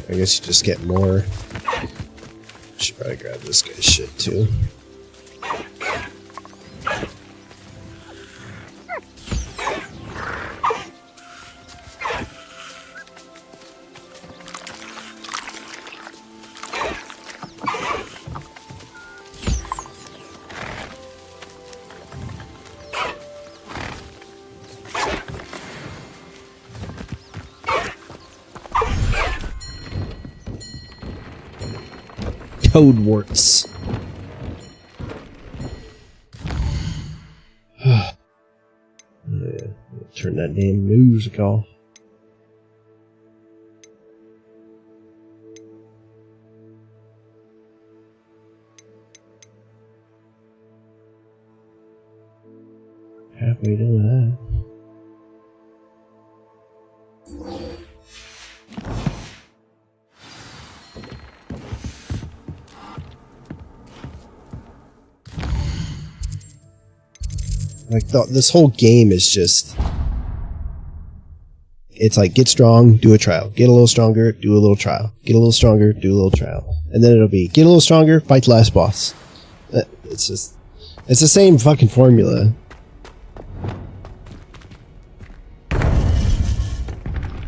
I guess you just get more. Should probably grab this guy's shit too. Hogwarts. Turn that damn music off. Halfway done that. Like, this whole game is just... It's like, get strong, do a trial. Get a little stronger, do a little trial. Get a little stronger, do a little trial. And then it'll be, get a little stronger, fight the last boss. It's just... It's the same fucking formula.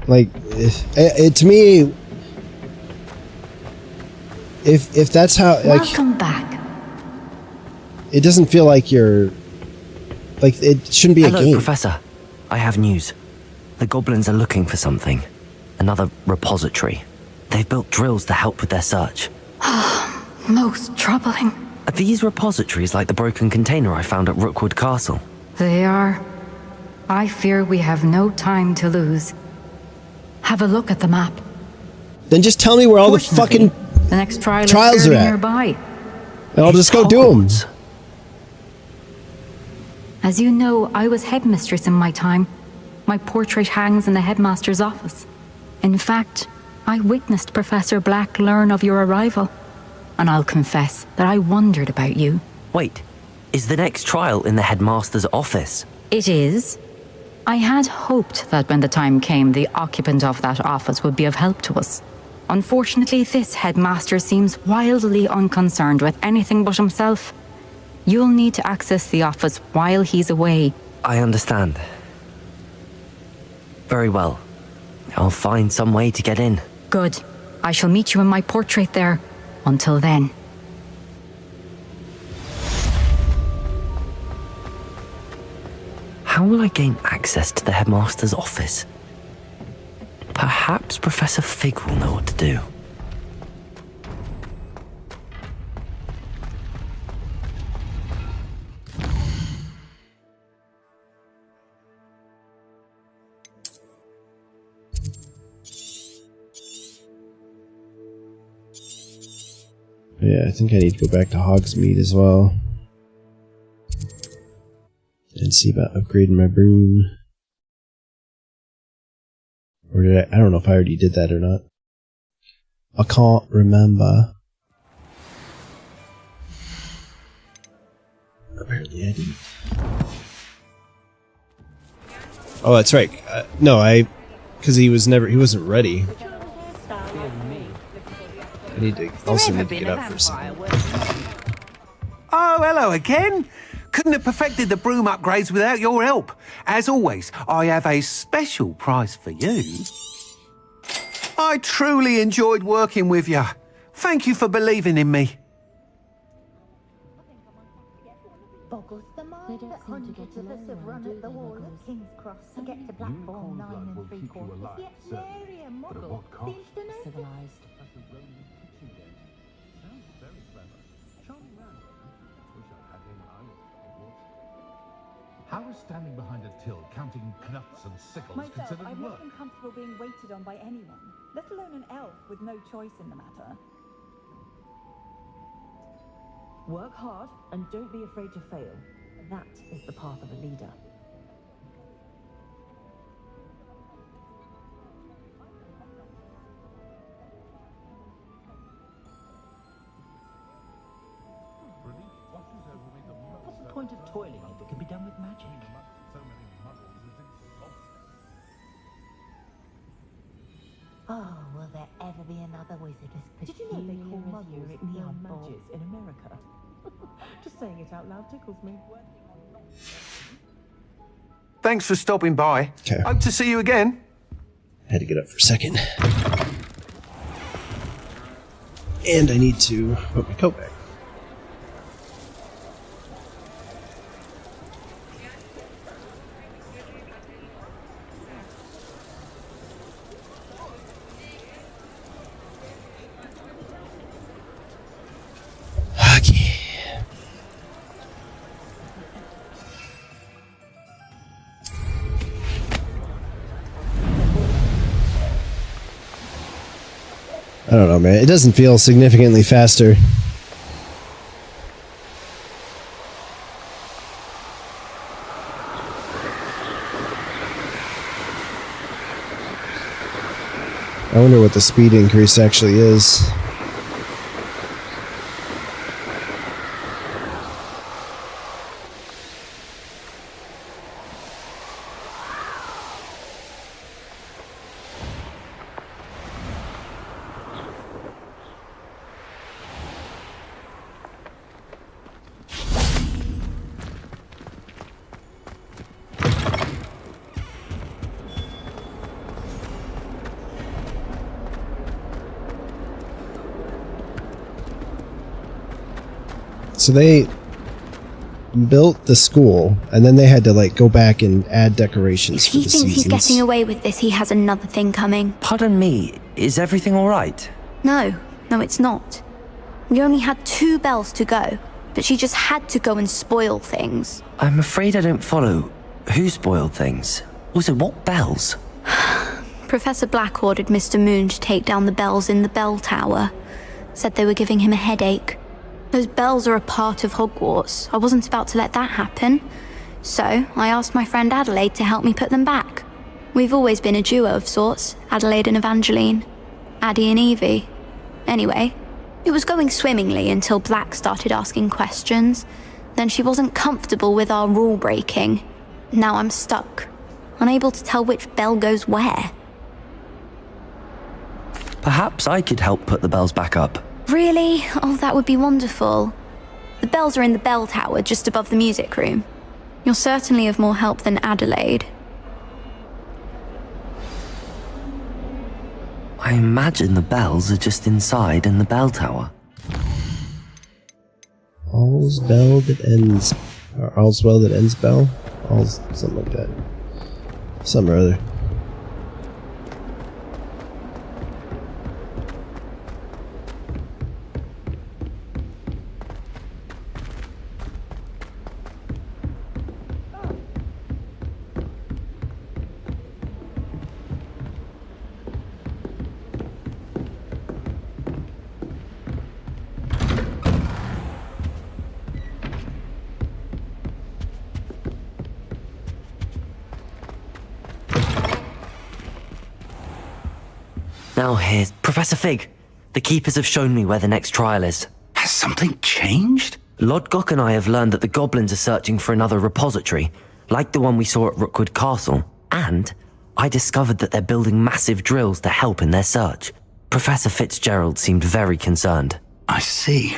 Like, to me... If that's how... Like, welcome back. It doesn't feel like you're... Like, it shouldn't be a game. Hello, Professor. I have news. The goblins are looking for something. Another repository. They've built drills to help with their search. Most troubling. Are these repositories like the broken container I found at Rookwood Castle? They are. I fear we have no time to lose. Have a look at the map. Then just tell me where all the fucking the next trials are at. Nearby. And I'll just go do them. As you know, I was headmistress in my time. My portrait hangs in the headmaster's office. In fact, I witnessed Professor Black learn of your arrival. And I'll confess that I wondered about you. Wait, is the next trial in the headmaster's office? It is. I had hoped that when the time came, the occupant of that office would be of help to us. Unfortunately, this headmaster seems wildly unconcerned with anything but himself. You'll need to access the office while he's away. I understand. Very well. I'll find some way to get in. Good. I shall meet you in my portrait there. Until then. How will I gain access to the headmaster's office? Perhaps Professor Fig will know what to do. Yeah, I think I need to go back to Hogsmeade as well. And see about upgrading my broom. Or did I don't know if I already did that or not. I can't remember. Apparently I didn't. Oh, that's right. No, because he wasn't ready. I also need to get up for a second. Oh, hello again. Couldn't have perfected the broom upgrades without your help. As always, I have a special prize for you. I truly enjoyed working with you. Thank you for believing in me. that hundreds of us have run at the wall at King's Cross to get to platform 9 3/4, yet nary a model seems to notice. Civilized. Sounds very clever. Charming man. Wish I'd had him when I was at Hogwarts. How is standing behind a till counting knuts and sickles Myself, considered I've never work? been comfortable being waited on by anyone, let alone an elf with no choice in the matter. Work hard and don't be afraid to fail. That is the path of a leader. Relief washes over me the What's the point of toiling if it can be done with magic? so many muddles is insulting. Oh, will there ever be another wizard as Did you know they call peculiar as muggles you, Rick the young Oddball? mages in America? Just saying it out loud tickles me. Thanks for stopping by. Okay. Hope to see you again. Had to get up for a second. And I need to put my coat back. Okay. I don't know, man. It doesn't feel significantly faster. I wonder what the speed increase actually is. So they built the school, and then they had to like go back and add decorations If for he the thinks seasons. he's getting away with this, he has another thing coming. Pardon me, is everything alright? No, it's not. We only had 2 bells to go, but she just had to go and spoil things. I'm afraid I don't follow. Who spoiled things? Also, what bells? Professor Black ordered Mr. Moon to take down the bells in the bell tower. Said they were giving him a headache. Those bells are a part of Hogwarts. I wasn't about to let that happen. So, I asked my friend Adelaide to help me put them back. We've always been a duo of sorts, Adelaide and Evangeline. Addie and Evie. Anyway, it was going swimmingly until Black started asking questions. Then she wasn't comfortable with our rule breaking. Now I'm stuck, unable to tell which bell goes where. Perhaps I could help put the bells back up. Really? Oh, that would be wonderful. The bells are in the bell tower just above the music room. You're certainly of more help than Adelaide. I imagine the bells are just inside in the bell tower. All's bell that ends, or all's well that ends bell? All's something like that. Some or other. Now here's Professor Fig. The keepers have shown me where the next trial is. Has something changed? Lodgok and I have learned that the goblins are searching for another repository, like the one we saw at Rookwood Castle. And I discovered that they're building massive drills to help in their search. Professor Fitzgerald seemed very concerned. I see.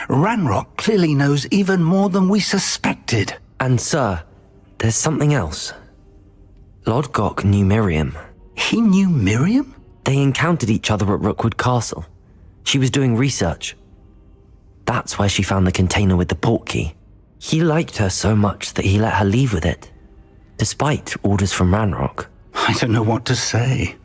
Ranrock clearly knows even more than we suspected. And sir, there's something else. Lodgok knew Miriam. He knew Miriam? They encountered each other at Rookwood Castle. She was doing research. That's where she found the container with the portkey. He liked her so much that he let her leave with it, despite orders from Ranrock. I don't know what to say.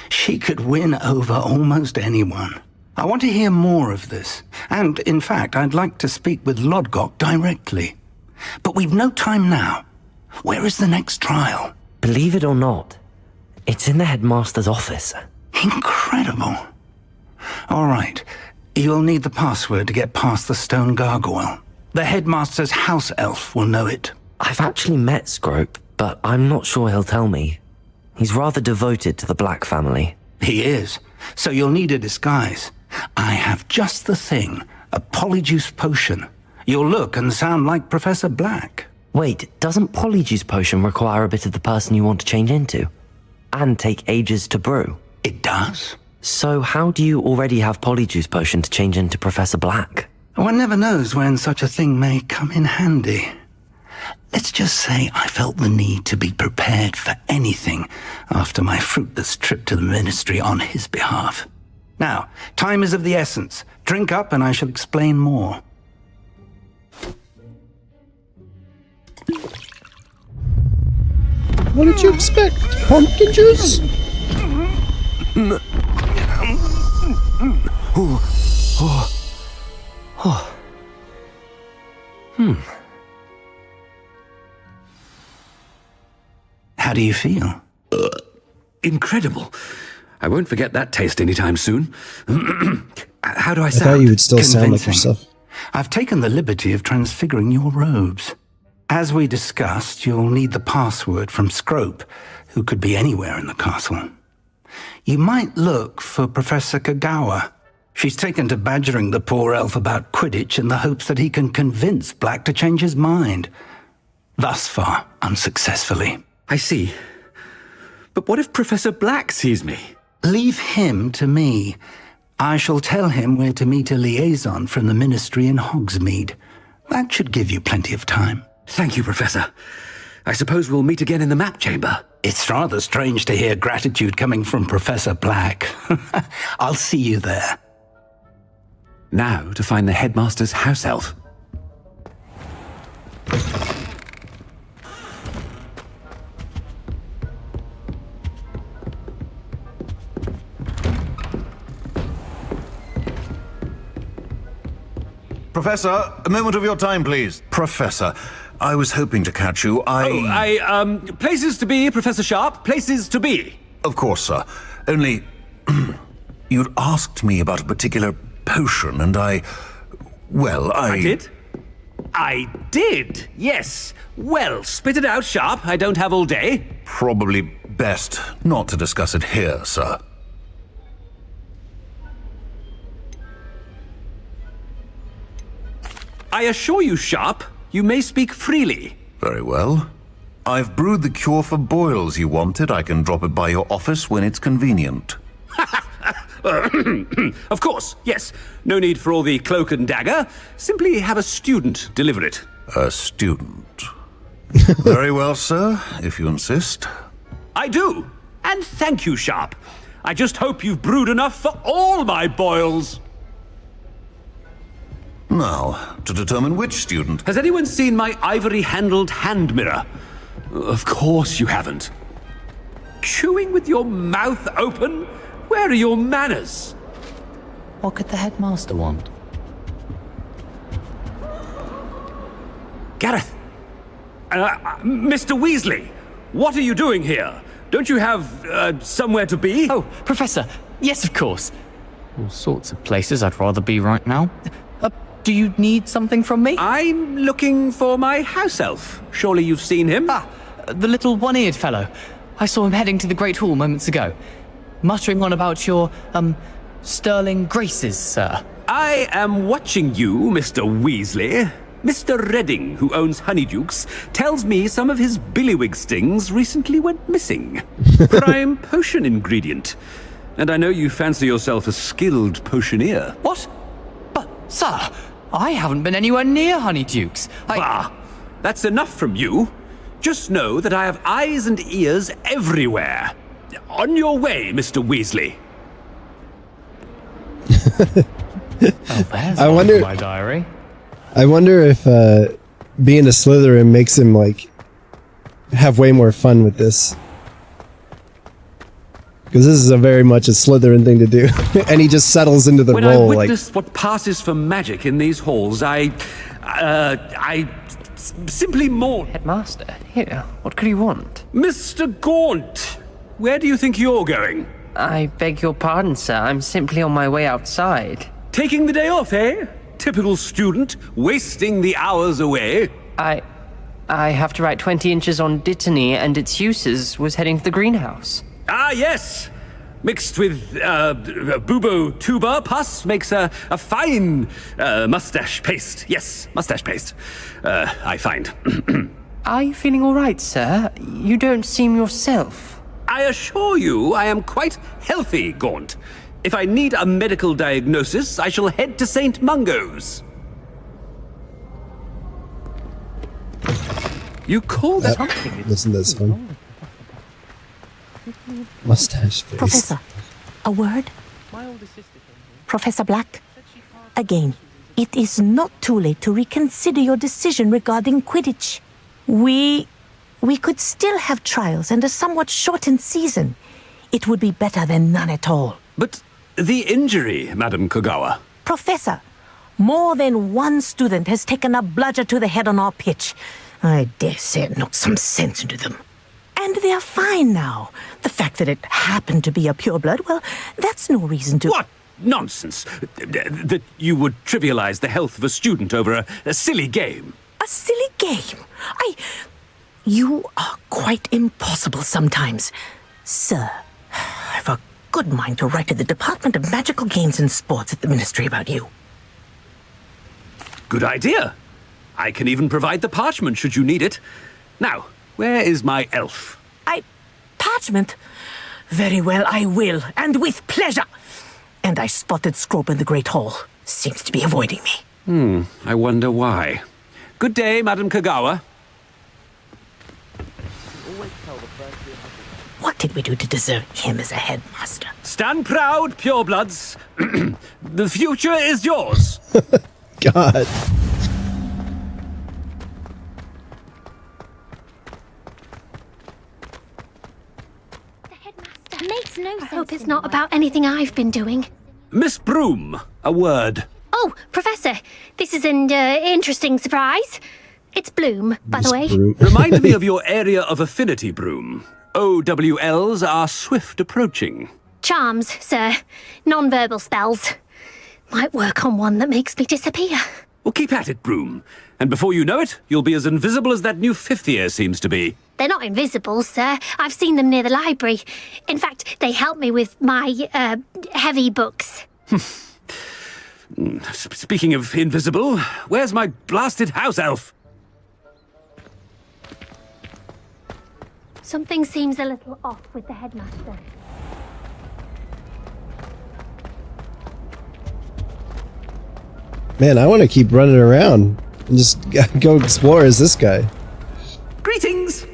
She could win over almost anyone. I want to hear more of this. And, in fact, I'd like to speak with Lodgok directly. But we've no time now. Where is the next trial? Believe it or not, it's in the headmaster's office. Incredible. All right. You'll need the password to get past the stone gargoyle. The headmaster's house elf will know it. I've actually met Scrope, but I'm not sure he'll tell me. He's rather devoted to the Black family. He is. So you'll need a disguise. I have just the thing. A polyjuice potion. You'll look and sound like Professor Black. Wait, doesn't Polyjuice Potion require a bit of the person you want to change into? And take ages to brew? It does. So how do you already have Polyjuice Potion to change into Professor Black? One never knows when such a thing may come in handy. Let's just say I felt the need to be prepared for anything after my fruitless trip to the Ministry on his behalf. Now, time is of the essence. Drink up and I shall explain more. What did you expect? Pumpkin juice? How do you feel? Incredible. I won't forget that taste anytime soon. How do I I sound? thought you would still sound like Convincing. yourself. I've taken the liberty of transfiguring your robes. As we discussed, you'll need the password from Scrope, who could be anywhere in the castle. You might look for Professor Kagawa. She's taken to badgering the poor elf about Quidditch in the hopes that he can convince Black to change his mind. Thus far, unsuccessfully. I see. But what if Professor Black sees me? Leave him to me. I shall tell him where to meet a liaison from the Ministry in Hogsmeade. That should give you plenty of time. Thank you, Professor. I suppose we'll meet again in the map chamber. It's rather strange to hear gratitude coming from Professor Black. I'll see you there. Now to find the headmaster's house elf. Professor, a moment of your time, please. Professor, I was hoping to catch you. Places to be, Professor Sharp. Places to be. Of course, sir. Only, you'd asked me about a particular potion, and I did? I did, yes. Well, spit it out, Sharp. I don't have all day. Probably best not to discuss it here, sir. I assure you, Sharp, you may speak freely. Very well. I've brewed the cure for boils you wanted. I can drop it by your office when it's convenient. Of course, yes. No need for all the cloak and dagger. Simply have a student deliver it. A student. Very well, sir, if you insist. I do. And thank you, Sharp. I just hope you've brewed enough for all my boils. Now, to determine which student... Has anyone seen my ivory-handled hand mirror? Of course you haven't. Chewing with your mouth open? Where are your manners? What could the headmaster want? Gareth! Mr. Weasley, what are you doing here? Don't you have, somewhere to be? Oh, Professor, yes, of course. All sorts of places I'd rather be right now. Do you need something from me? I'm looking for my house elf. Surely you've seen him? Ah, the little one-eared fellow. I saw him heading to the Great Hall moments ago. Muttering on about your, sterling graces, sir. I am watching you, Mr. Weasley. Mr. Redding, who owns Honeydukes, tells me some of his billywig stings recently went missing. Prime potion ingredient. And I know you fancy yourself a skilled potioneer. What? But, sir, I haven't been anywhere near Honeydukes. That's enough from you. Just know that I have eyes and ears everywhere. On your way, Mr. Weasley. Oh, there's my diary. I wonder if being a Slytherin makes him like have way more fun with this. Because this is a very much a Slytherin thing to do. And he just settles into the When role. I witness what passes for magic in these halls, I simply mourn. Headmaster, here, what could you want? Mr. Gaunt, where do you think you're going? I beg your pardon, sir. I'm simply on my way outside. Taking the day off, eh? Typical student, wasting the hours away. I have to write 20 inches on Dittany and its uses. Was heading to the greenhouse. Ah, yes. Mixed with bubo tuber pus makes a fine mustache paste. Yes, mustache paste. I find. Are you feeling all right, sir? You don't seem yourself. I assure you I am quite healthy, Gaunt. If I need a medical diagnosis, I shall head to St. Mungo's. You call that something? Listen to this one. Mustache face. Professor, a word? Professor Black, again, it is not too late to reconsider your decision regarding Quidditch. We could still have trials and a somewhat shortened season. It would be better than none at all. But the injury, Madam Kogawa. Professor, more than one student has taken a bludger to the head on our pitch. I dare say it knocked some sense into them. And they're fine now. The fact that it happened to be a pureblood, well, that's no reason to... What nonsense! That you would trivialize the health of a student over a silly game. A silly game? You are quite impossible sometimes. Sir, I've a good mind to write to the Department of Magical Games and Sports at the Ministry about you. Good idea. I can even provide the parchment should you need it. Now, where is my elf? Parchment? Very well, I will, and with pleasure. And I spotted Scrope in the Great Hall. Seems to be avoiding me. I wonder why. Good day, Madam Kogawa. What did we do to deserve him as a headmaster? Stand proud, purebloods. The future is yours. God. Makes no sense. I hope it's not about anything I've been doing. Miss Broom, a word. Oh, Professor, this is an interesting surprise. It's Bloom, by the way. Remind me of your area of affinity, Broom. OWLs are swift approaching. Charms, sir. Non-verbal spells. Might work on one that makes me disappear. Well, keep at it, Broom. And before you know it, you'll be as invisible as that new fifth year seems to be. They're not invisible, sir. I've seen them near the library. In fact, they help me with my, heavy books. Speaking of invisible, where's my blasted house elf? Something seems a little off with the headmaster. Man, I want to keep running around and just go explore as this guy. Greetings!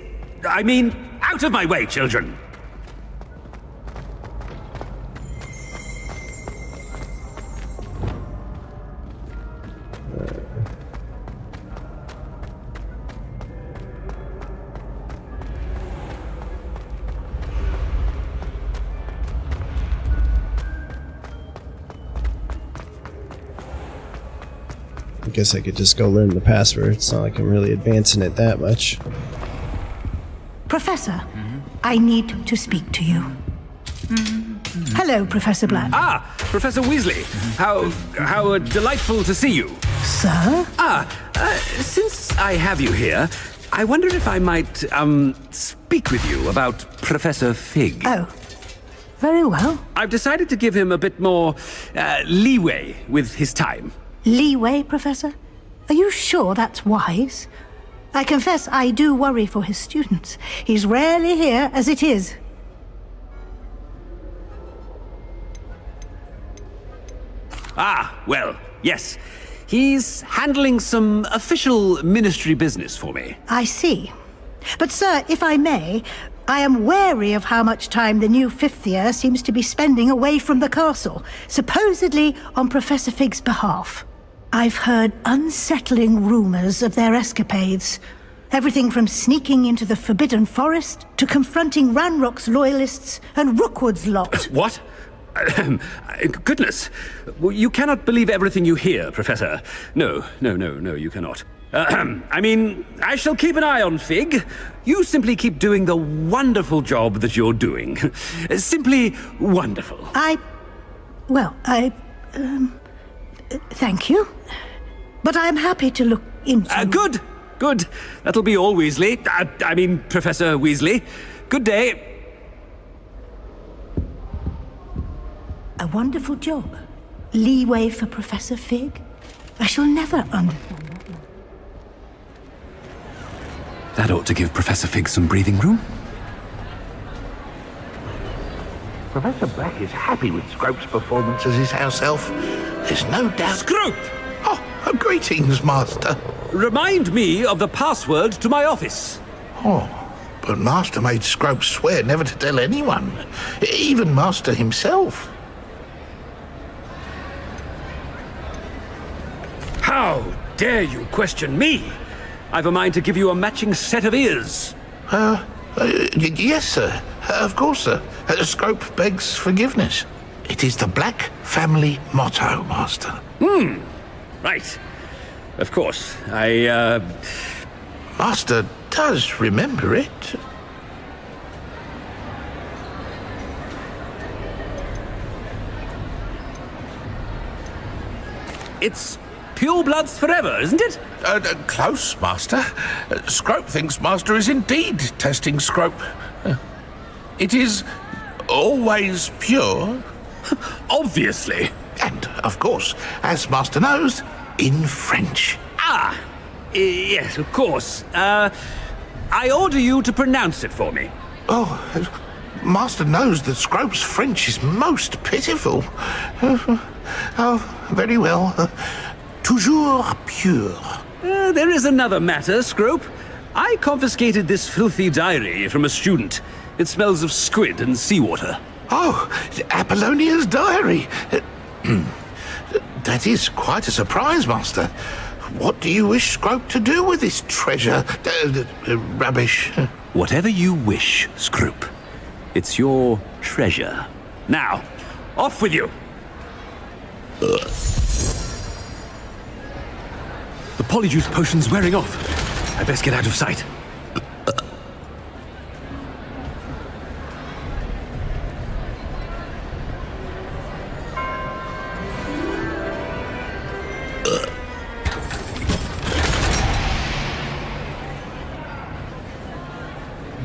I mean, out of my way, children! I guess I could just go learn the password. It's not like I'm really advancing it that much. Professor, I need to speak to you. Hello, Professor Black. Ah, Professor Weasley. How delightful to see you. Sir? Since I have you here, I wonder if I might, speak with you about Professor Fig. Oh, very well. I've decided to give him a bit more, leeway with his time. Leeway, Professor? Are you sure that's wise? I confess I do worry for his students. He's rarely here as it is. Ah, well, yes. He's handling some official ministry business for me. I see. But, sir, if I may, I am wary of how much time the new fifth year seems to be spending away from the castle, supposedly on Professor Fig's behalf. I've heard unsettling rumors of their escapades. Everything from sneaking into the Forbidden Forest to confronting Ranrock's loyalists and Rookwood's lot. What? Goodness. You cannot believe everything you hear, Professor. No, you cannot. I mean, I shall keep an eye on Fig. You simply keep doing the wonderful job that you're doing. Simply wonderful. Thank you. But I'm happy to look into... Good. That'll be all, Weasley. I mean, Professor Weasley. Good day. A wonderful job. Leeway for Professor Fig. I shall never understand that. That ought to give Professor Fig some breathing room. Professor Black is happy with Scrope's performance as his house elf. There's no doubt... Scrope! Oh, greetings, Master. Remind me of the password to my office. Oh, but Master made Scrope swear never to tell anyone. Even Master himself. How dare you question me? I've a mind to give you a matching set of ears. Yes, sir. Of course, sir. Scrope begs forgiveness. It is the Black family motto, Master. Right. Of course. Master does remember it. It's pure bloods forever, isn't it? Close, Master. Scrope thinks Master is indeed testing Scrope. It is always pure. Obviously. And, of course, as Master knows, in French. Yes, of course. I order you to pronounce it for me. Oh, Master knows that Scrope's French is most pitiful. Oh, very well. Toujours pure. There is another matter, Scrope. I confiscated this filthy diary from a student. It smells of squid and seawater. Oh, Apollonia's diary. That is quite a surprise, Master. What do you wish Scrope to do with this treasure? Rubbish. Whatever you wish, Scrope. It's your treasure. Now, off with you. The polyjuice potion's wearing off. I best get out of sight.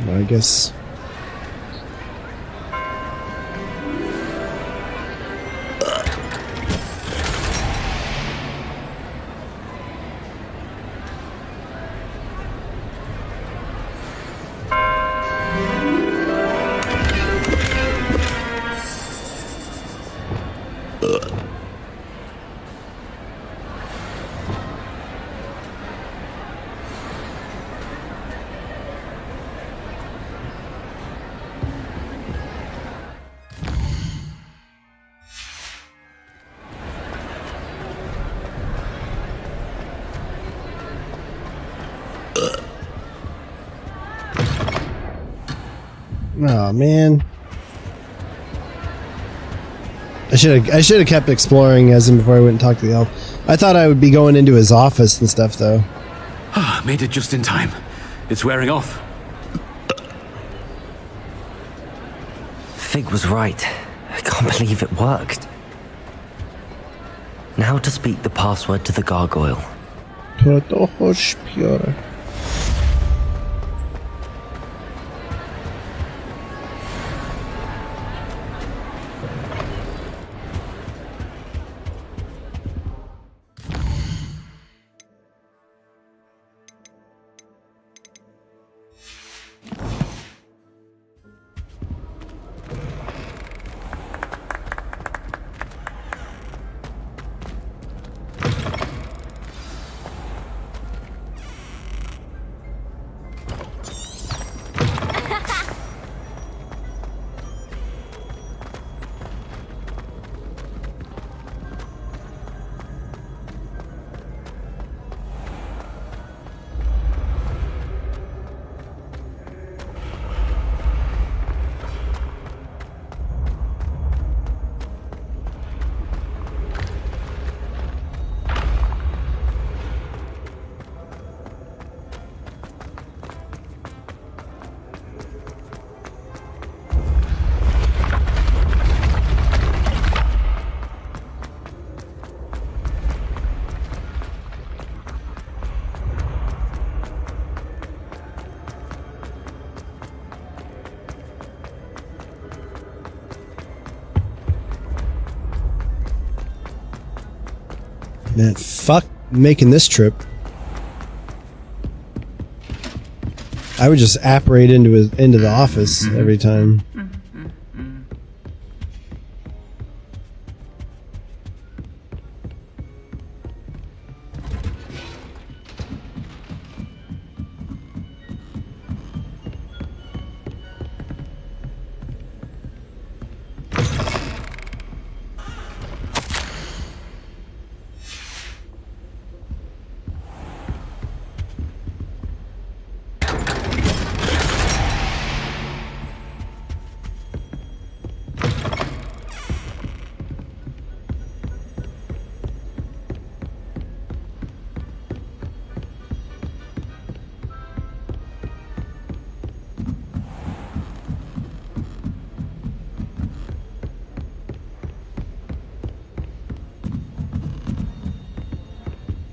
I guess. Oh man, I should have kept exploring as him before I went and talked to the elf. I thought I would be going into his office and stuff though. Made it just in time. It's wearing off. Fig was right. I can't believe it worked. Now to speak the password to the gargoyle. Todos pure. Man, fuck making this trip. I would just apparate into the office every time.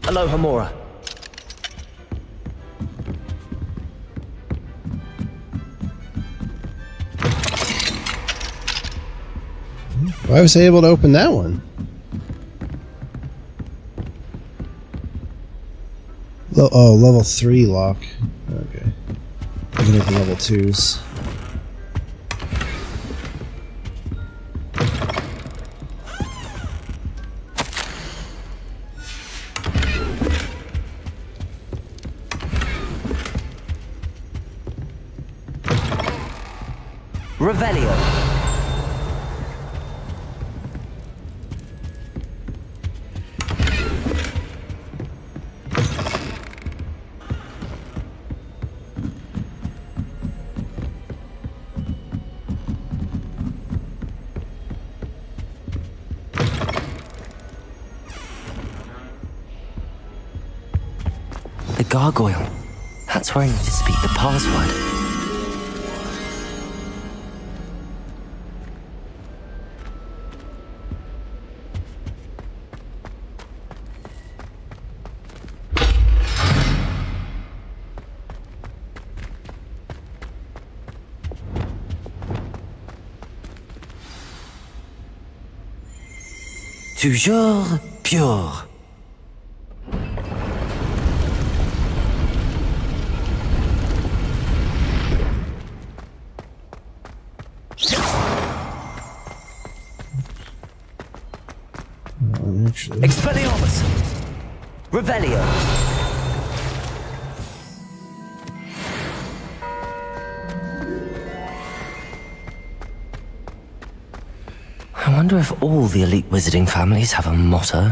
Aloha, Mora. Why was I able to open that one? Oh, level 3 lock. Okay. I can open level 2s. Revelio. The gargoyle. That's where I need to speak the password. Toujours pure. Expelliarmus! Revelio! I wonder if all the elite wizarding families have a motto.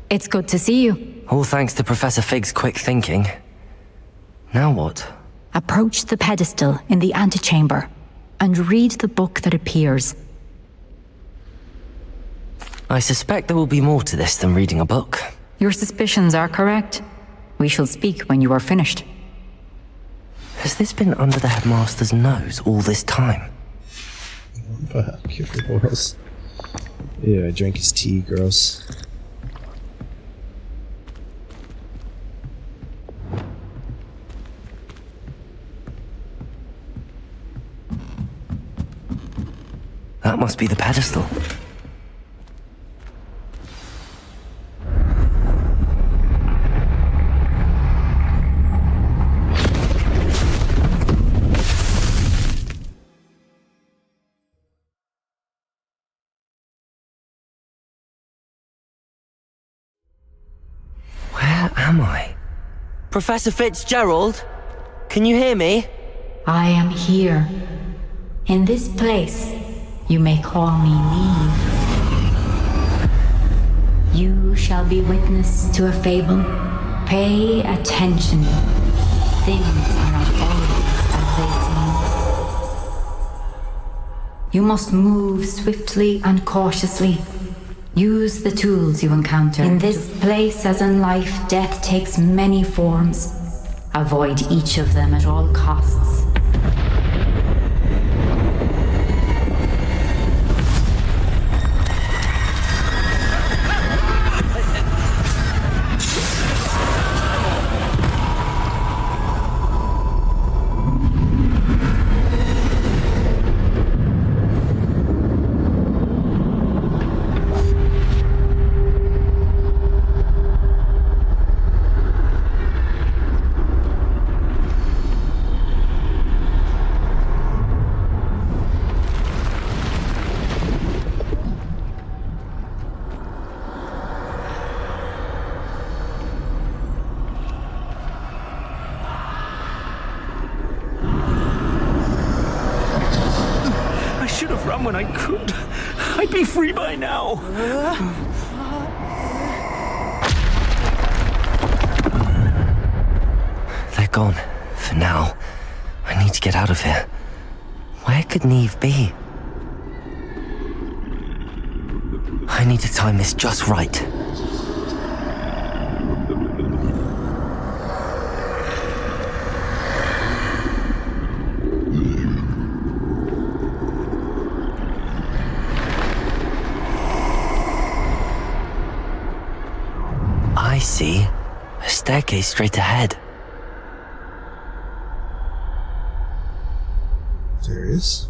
It's good to see you. All thanks to Professor Fig's quick thinking. Now what? Approach the pedestal in the antechamber and read the book that appears. I suspect there will be more to this than reading a book. Your suspicions are correct. We shall speak when you are finished. Has this been under the headmaster's nose all this time? Cure for boils. Yeah, I drank his tea, gross. That must be the pedestal. Where am I? Professor Fitzgerald? Can you hear me? I am here. In this place. You may call me Neve. You shall be witness to a fable. Pay attention. Things are not always as they seem. You must move swiftly and cautiously. Use the tools you encounter. In this place, as in life, death takes many forms. Avoid each of them at all costs. When I could, I'd be free by now. They're gone. For now. I need to get out of here. Where could Neve be? I need to time this just right. I see. A staircase straight ahead. There is.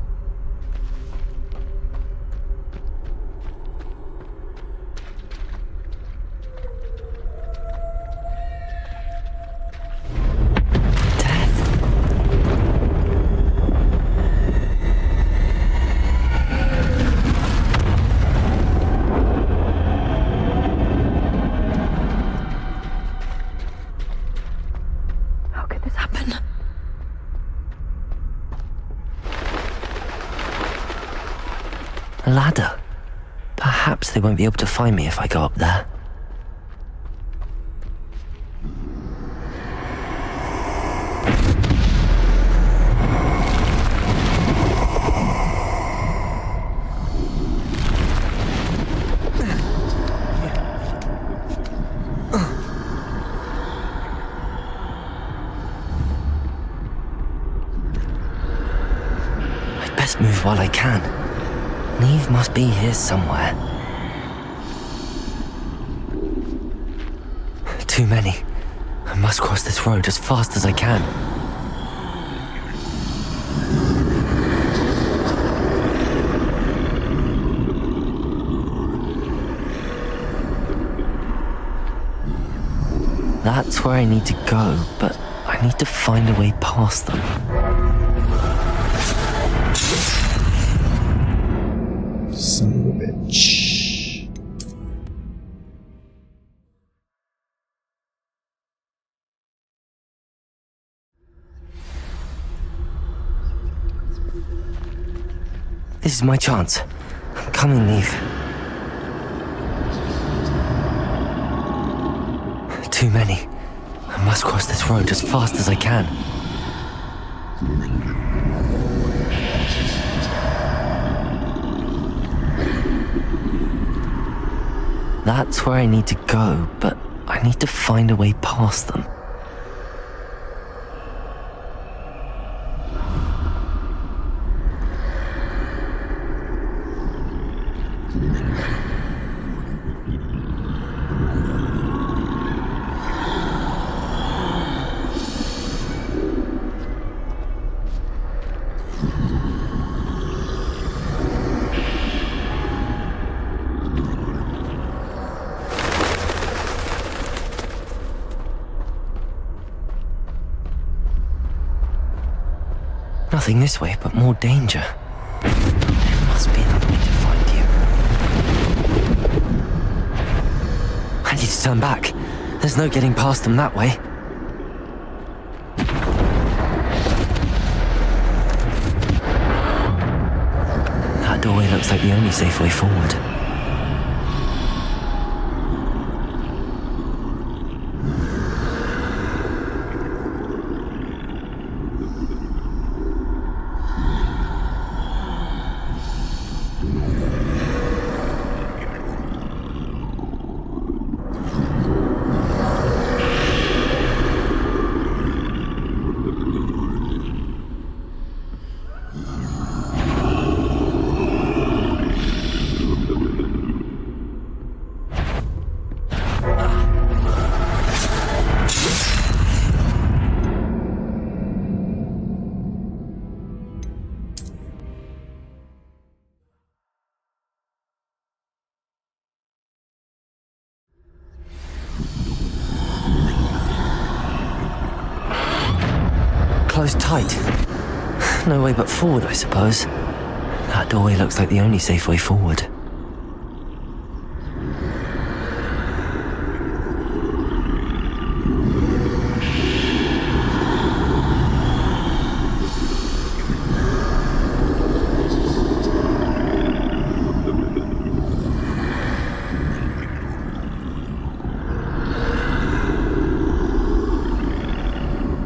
A ladder. Perhaps they won't be able to find me if I go up there. I'd best move while I can. Neve must be here somewhere. Too many. I must cross this road as fast as I can. That's where I need to go, but I need to find a way past them. Son of a bitch. This is my chance. I'm coming, Neve. Too many. I must cross this road as fast as I can. That's where I need to go, but I need to find a way past them. Nothing this way, but more danger. There must be another way to find you. I need to turn back. There's no getting past them that way. That doorway looks like the only safe way forward. closed tight. No way but forward, I suppose. That doorway looks like the only safe way forward.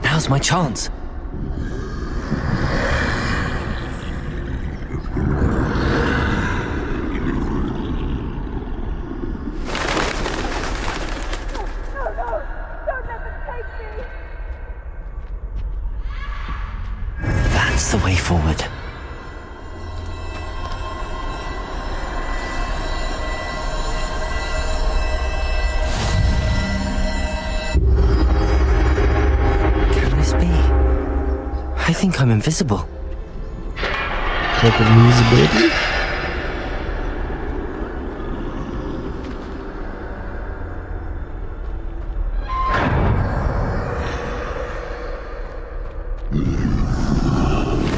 Now's my chance. That's the way forward. Can this be? I think I'm invisible. Cloak of invisibility?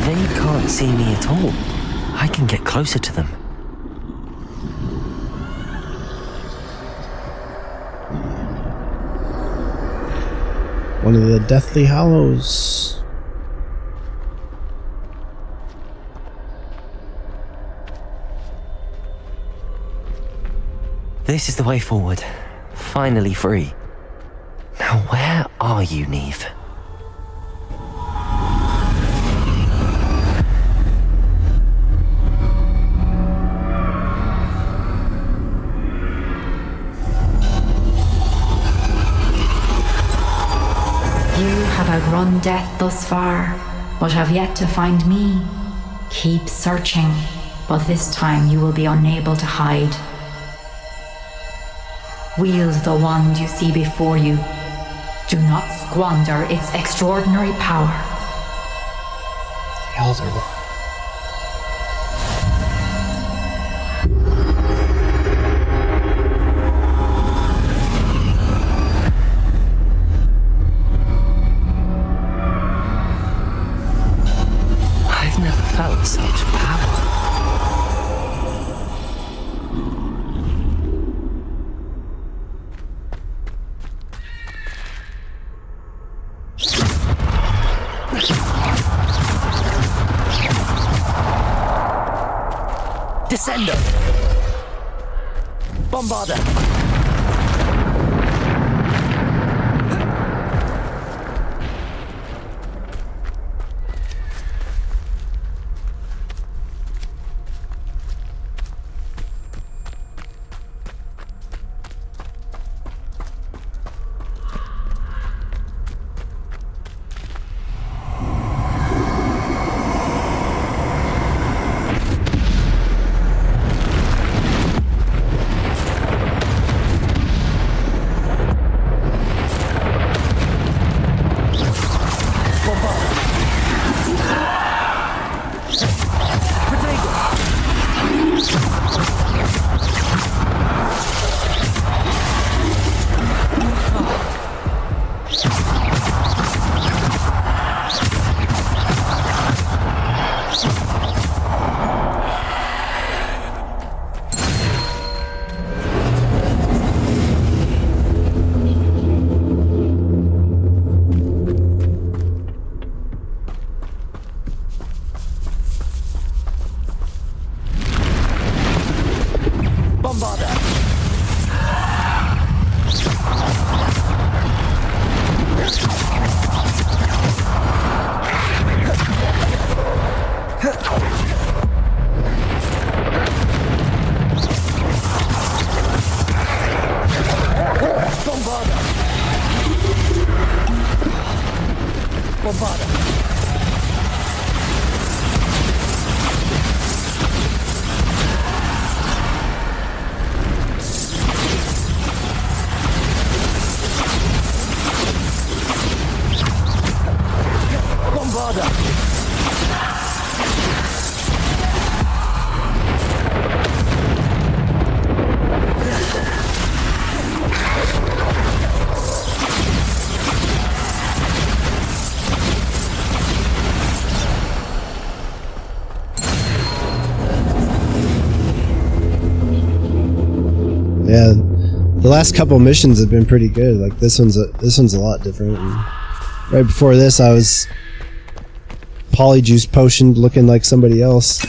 They can't see me at all. I can get closer to them. One of the Deathly Hallows. This is the way forward. Finally free. Now where are you, Neve? You have outrun death thus far, but have yet to find me. Keep searching, but this time you will be unable to hide. Wield the wand you see before you. Do not squander its extraordinary power. Elder Wand. I've never felt such power. Descender! Bombarder! Yeah, the last couple missions have been pretty good. Like this one's a lot different. And right before this, I was polyjuice potioned, looking like somebody else,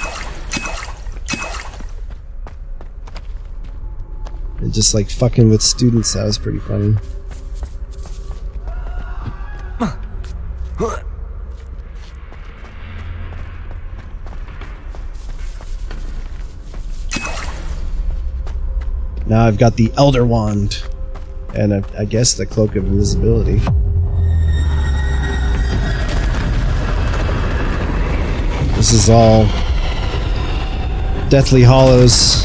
and just like fucking with students. That was pretty funny. Now I've got the Elder Wand, and I guess the Cloak of Invisibility. This is all Deathly Hallows.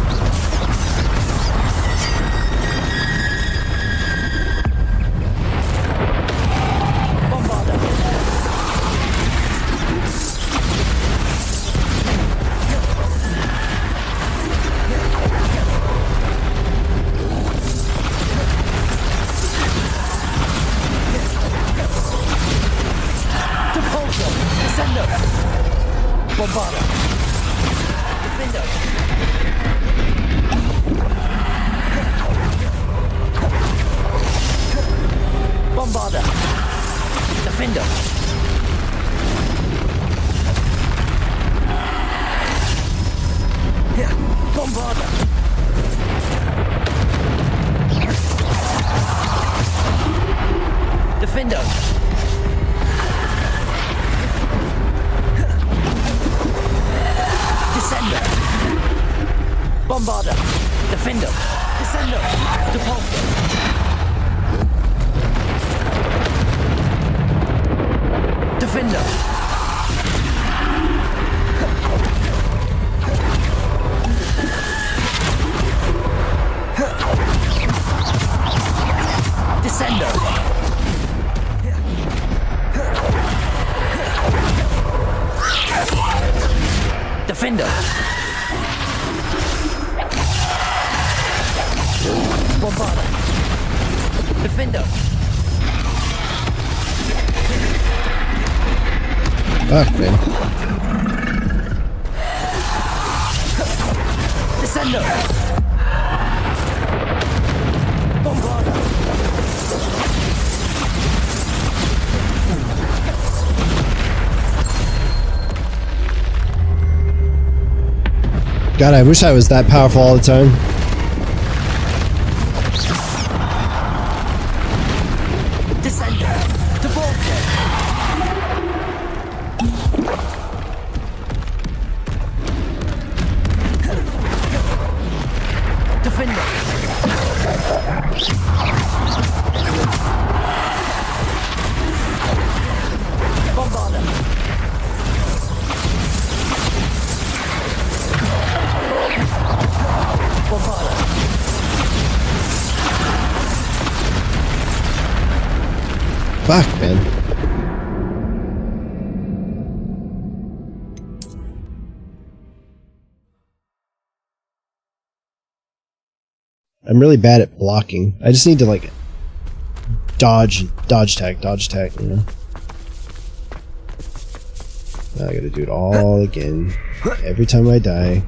Fuck, man. God, I wish I was that powerful all the time. Fuck, man. I'm really bad at blocking. I just need to like dodge tag, you know. Now I gotta do it all again. Every time I die.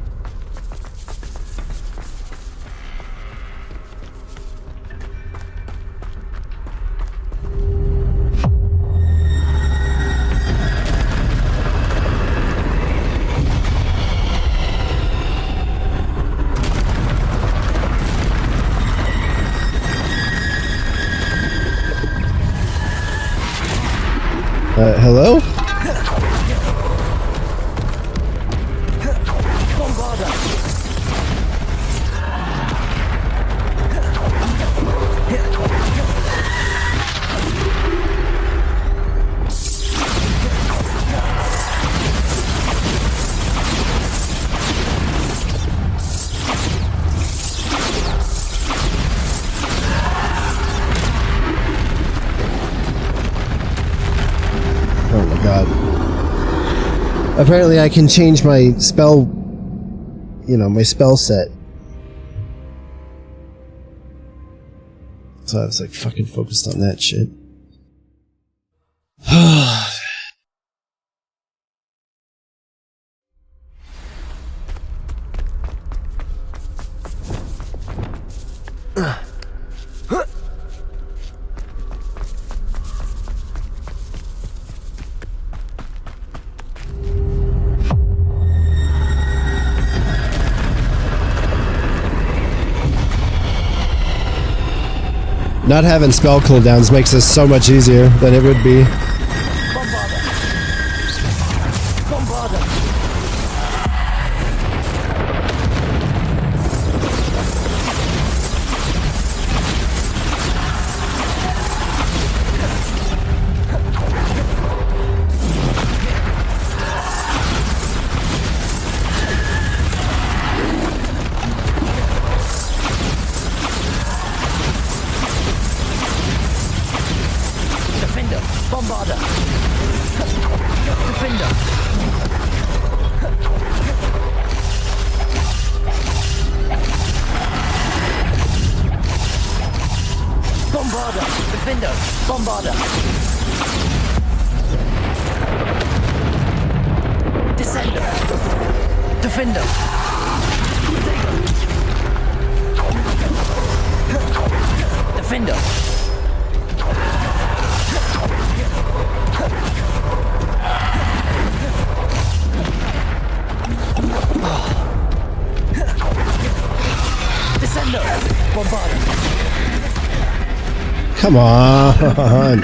Hello? Apparently I can change my spell, you know, my spell set. So I was like fucking focused on that shit. Not having spell cooldowns makes this so much easier than it would be. Come on.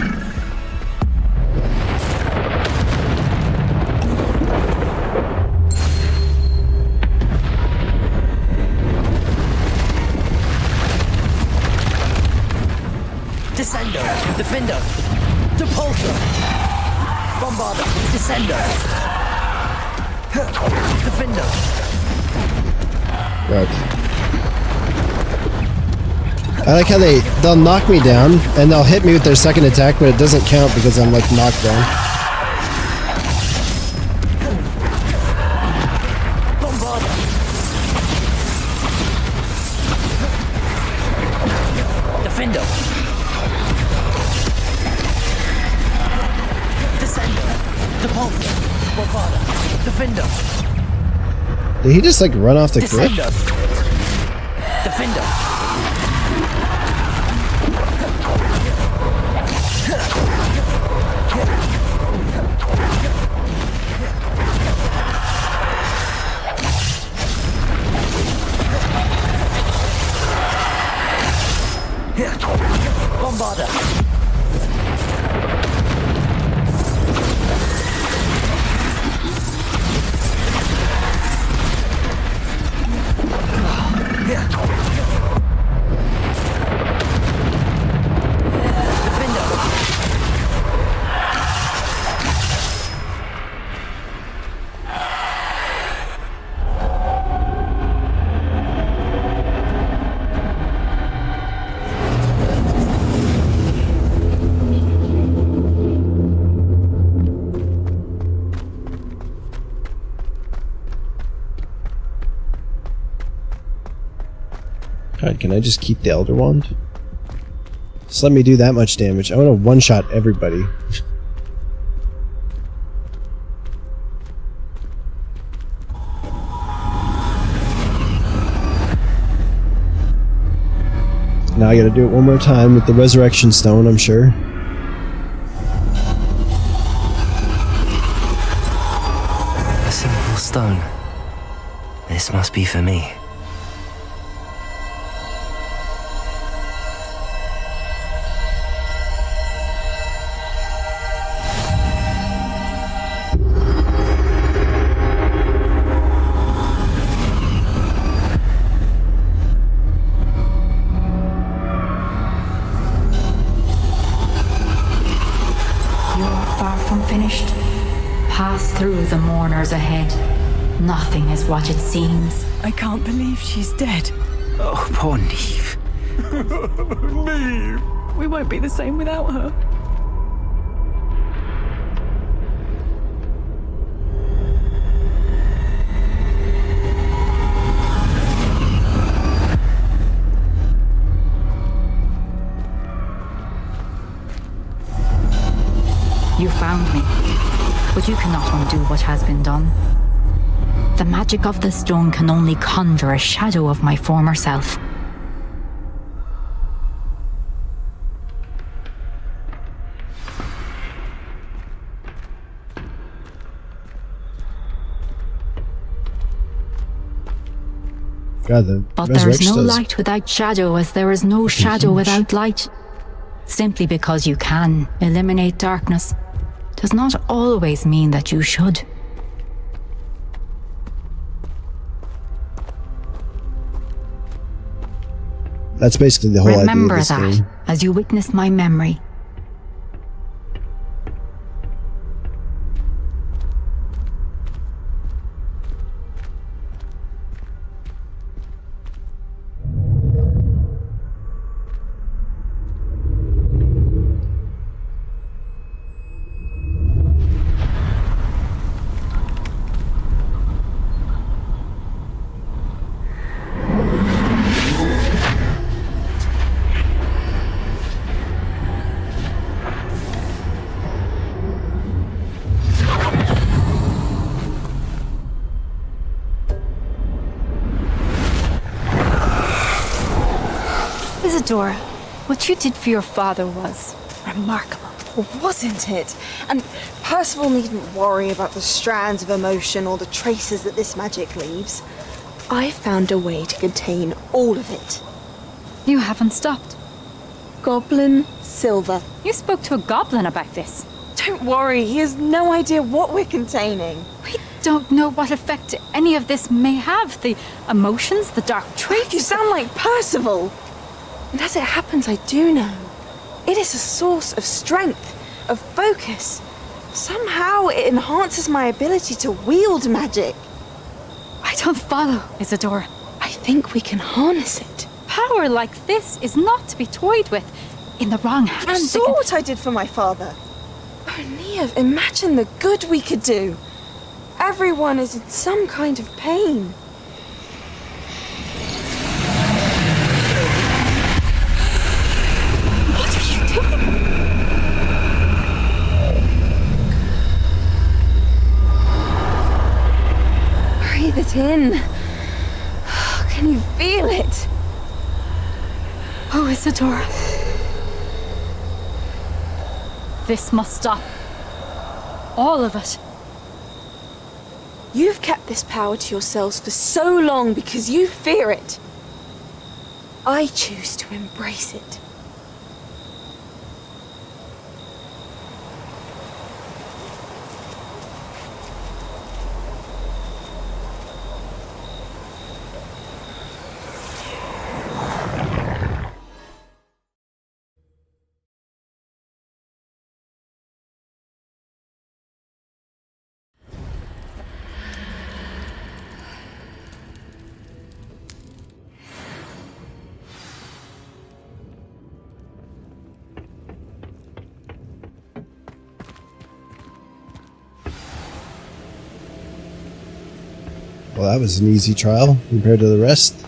Descendo, Defender, Depulsor, Bombarder, Descendo, Defender. Right. I like how they'll knock me down and they'll hit me with their second attack, but it doesn't count because I'm like knocked down. Bombarder. Defender. Descender. Depulsor. Bombarder. Defender. Did he just like run off the cliff? Defender. Bombarder. Alright, can I just keep the Elder Wand? Just let me do that much damage. I want to one-shot everybody. Now I gotta do it one more time with the Resurrection Stone, I'm sure. A simple stone. This must be for me. Finished. Pass through the mourners ahead. Nothing is what it seems. I can't believe she's dead. Oh, poor Neve. Neve! We won't be the same without her. You found me, but you cannot undo what has been done. The magic of the stone can only conjure a shadow of my former self. God, the But there is no resurrection does- light without shadow, as there is no shadow huge. without light. Simply because you can eliminate darkness does not always mean that you should. That's basically the whole Remember idea of this that game. as you witness my memory. Isadora, what you did for your father was remarkable. Wasn't it? And Percival needn't worry about the strands of emotion or the traces that this magic leaves. I found a way to contain all of it. You haven't stopped. Goblin Silver. You spoke to a goblin about this. Don't worry, he has no idea what we're containing. We don't know what effect any of this may have. The emotions, the dark traits. You sound like Percival. And as it happens, I do know. It is a source of strength, of focus. Somehow it enhances my ability to wield magic. I don't follow, Isadora. I think we can harness it. Power like this is not to be toyed with. In the wrong You hands. saw what I did for my father. Oh, Neve, imagine the good we could do. Everyone is in some kind of pain. What are you doing? Breathe it in. Can you feel it? Oh, Isadora. This must stop. All of it. You've kept this power to yourselves for so long because you fear it. I choose to embrace it. Well, that was an easy trial compared to the rest.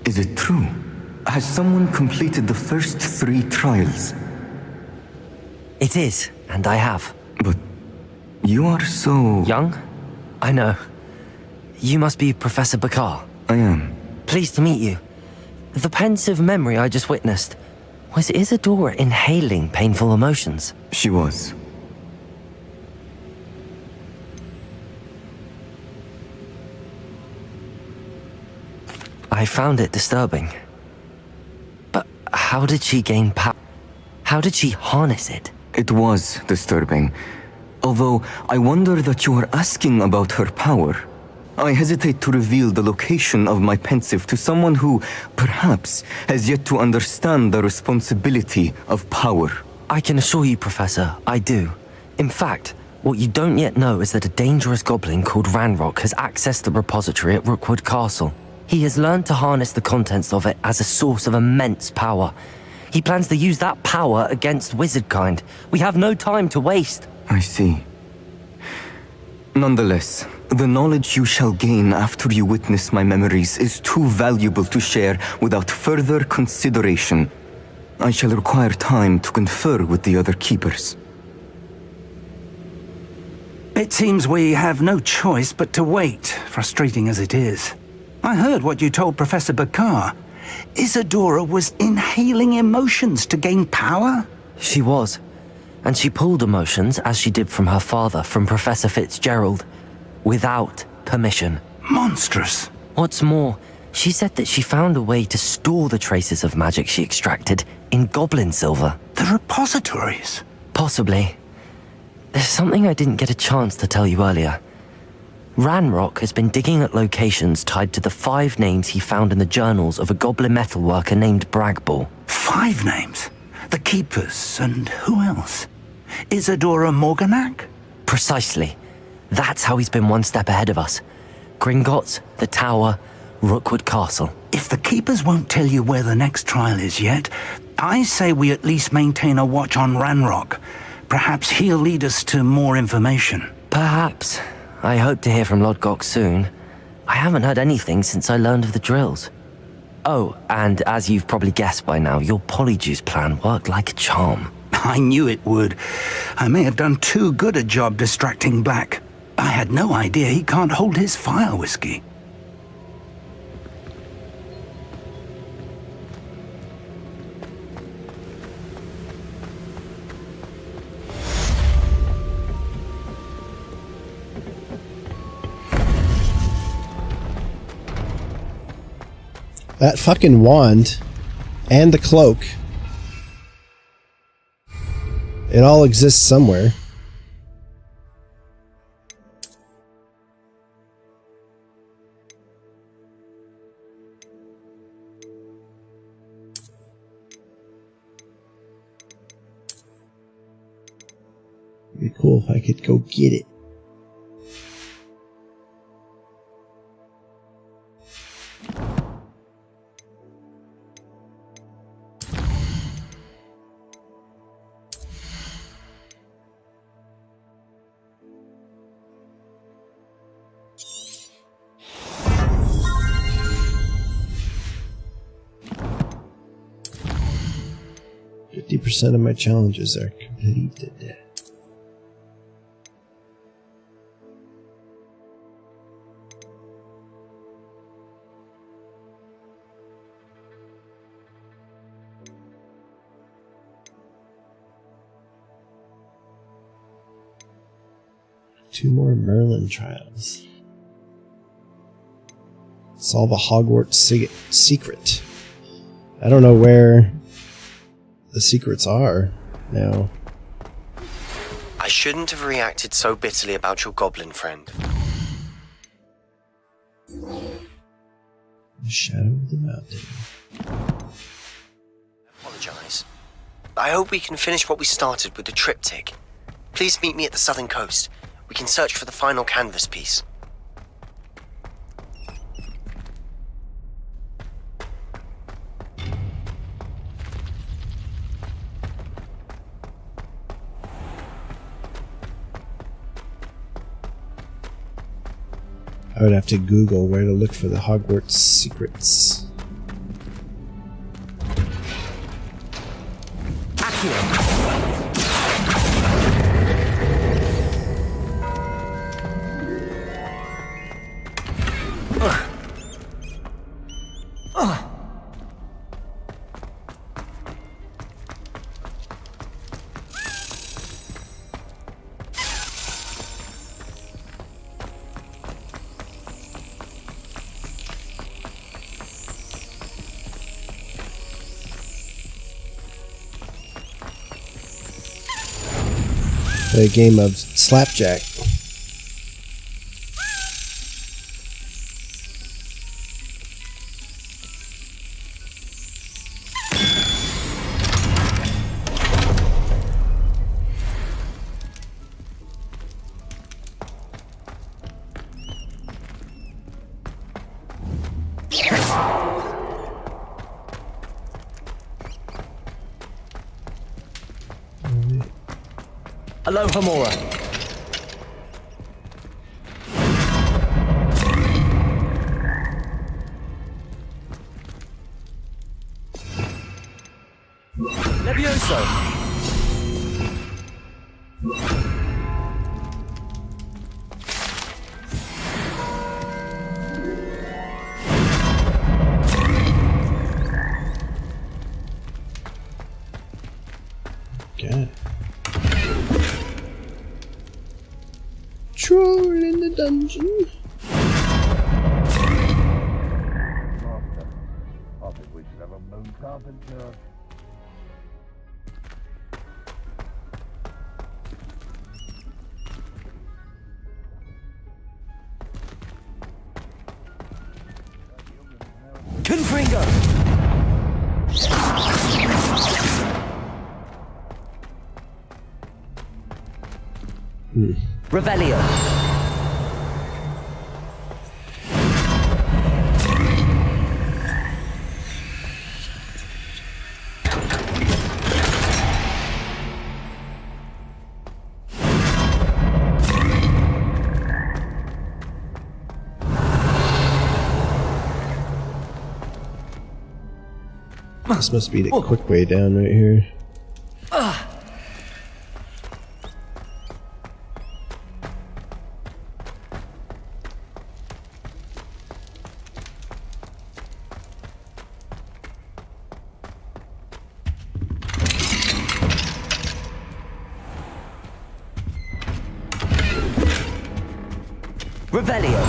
Is it true? Has someone completed the first 3 trials? It is, and I have. But you are so... Young? I know. You must be Professor Bakar. I am. Pleased to meet you. The pensive memory I just witnessed, was Isadora inhaling painful emotions? She was. I found it disturbing. But how did she gain power? How did she harness it? It was disturbing. Although I wonder that you are asking about her power. I hesitate to reveal the location of my pensive to someone who, perhaps, has yet to understand the responsibility of power. I can assure you, Professor, I do. In fact, what you don't yet know is that a dangerous goblin called Ranrock has accessed the repository at Rookwood Castle. He has learned to harness the contents of it as a source of immense power. He plans to use that power against wizardkind. We have no time to waste. I see. Nonetheless, the knowledge you shall gain after you witness my memories is too valuable to share without further consideration. I shall require time to confer with the other keepers. It seems we have no choice but to wait, frustrating as it is. I heard what you told Professor Bakar. Isadora was inhaling emotions to gain power? She was. And she pulled emotions, as she did from her father, from Professor Fitzgerald, without permission. Monstrous. What's more, she said that she found a way to store the traces of magic she extracted in goblin silver. The repositories? Possibly. There's something I didn't get a chance to tell you earlier. Ranrock has been digging at locations tied to the 5 names he found in the journals of a goblin metalworker named Bragball. 5 names? The Keepers, and who else? Isadora Morganac? Precisely. That's how he's been one step ahead of us. Gringotts, the Tower, Rookwood Castle. If the Keepers won't tell you where the next trial is yet, I say we at least maintain a watch on Ranrock. Perhaps he'll lead us to more information. Perhaps. I hope to hear from Lodgok soon. I haven't heard anything since I learned of the drills. Oh, and as you've probably guessed by now, your Polyjuice plan worked like a charm. I knew it would. I may have done too good a job distracting Black. I had no idea he can't hold his fire whiskey. That fucking wand and the cloak. It all exists somewhere. It'd be cool if I could go get it. Percent of my challenges are completed. Two more Merlin trials. Solve a Hogwarts secret. I don't know where the secrets are now. I shouldn't have reacted so bitterly about your goblin friend. The shadow of the mountain. I apologize. I hope we can finish what we started with the triptych. Please meet me at the southern coast. We can search for the final canvas piece. I would have to Google where to look for the Hogwarts secrets. A game of slapjack. Aloha Mora. Levioso. Okay. patrolling in the dungeon. I think we should have a moon carpenter. Confringo! Revelio. This must be the quick way down right here. Revelio.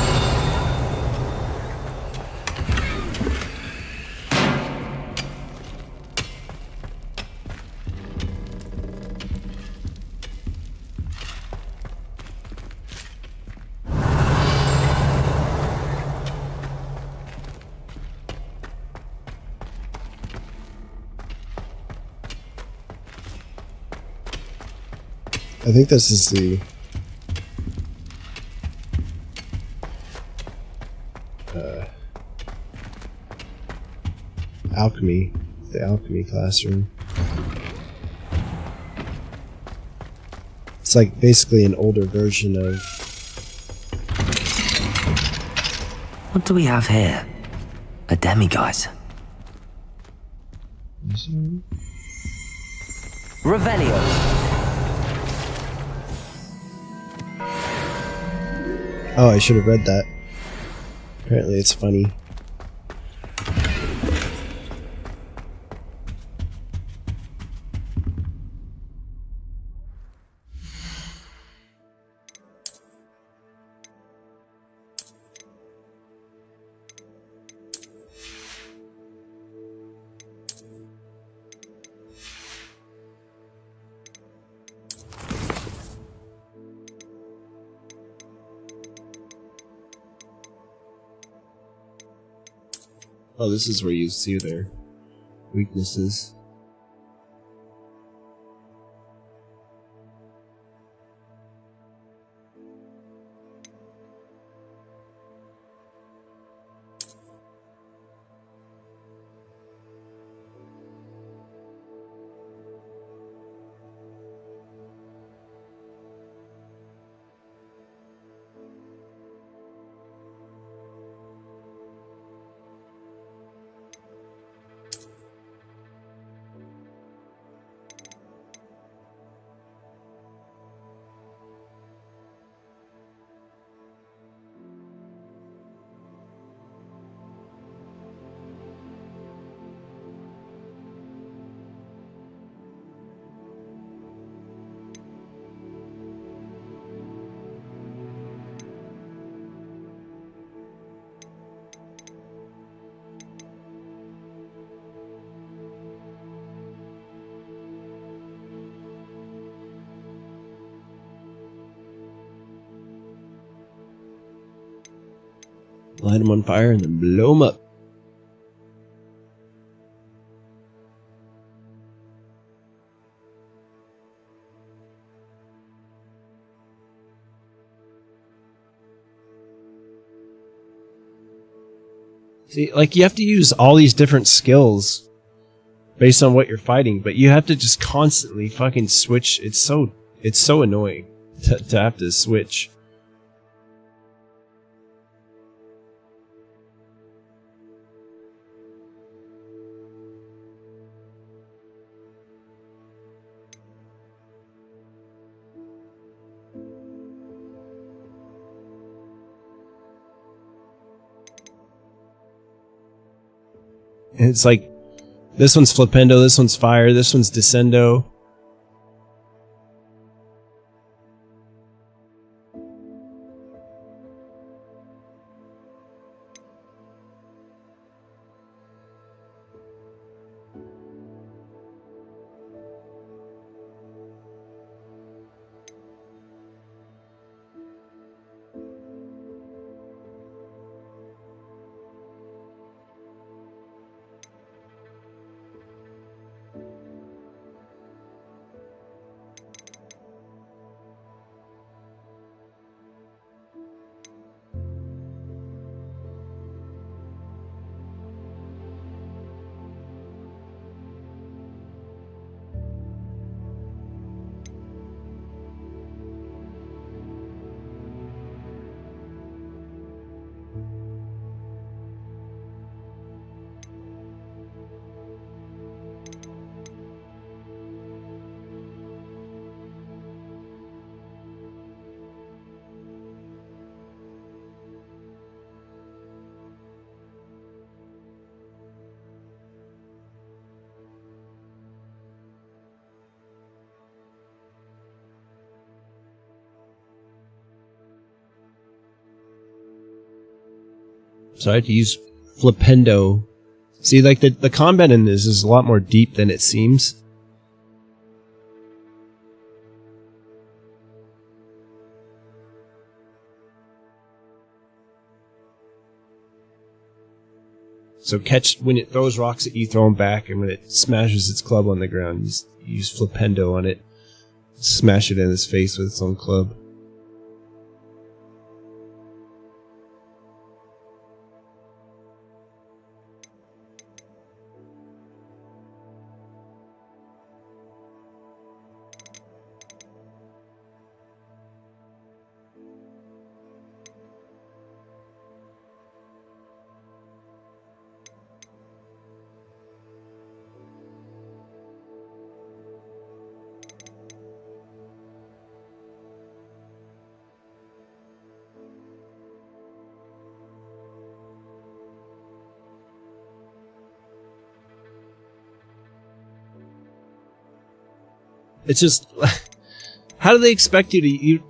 I think this is the the alchemy classroom. It's like basically an older version of... What do we have here? A demiguise. Revelio. Oh, I should have read that. Apparently it's funny. Oh, this is where you see their weaknesses. Light them on fire and then blow them up. See, like, you have to use all these different skills based on what you're fighting, but you have to just constantly fucking switch. It's so annoying to have to switch. And it's like, this one's Flipendo, this one's Fire, this one's Descendo. So I have to use Flipendo. See, like the combat in this is a lot more deep than it seems. So catch, when it throws rocks at you, throw them back, and when it smashes its club on the ground, you use Flipendo on it. Smash it in his face with its own club. It's just, how do they expect you to,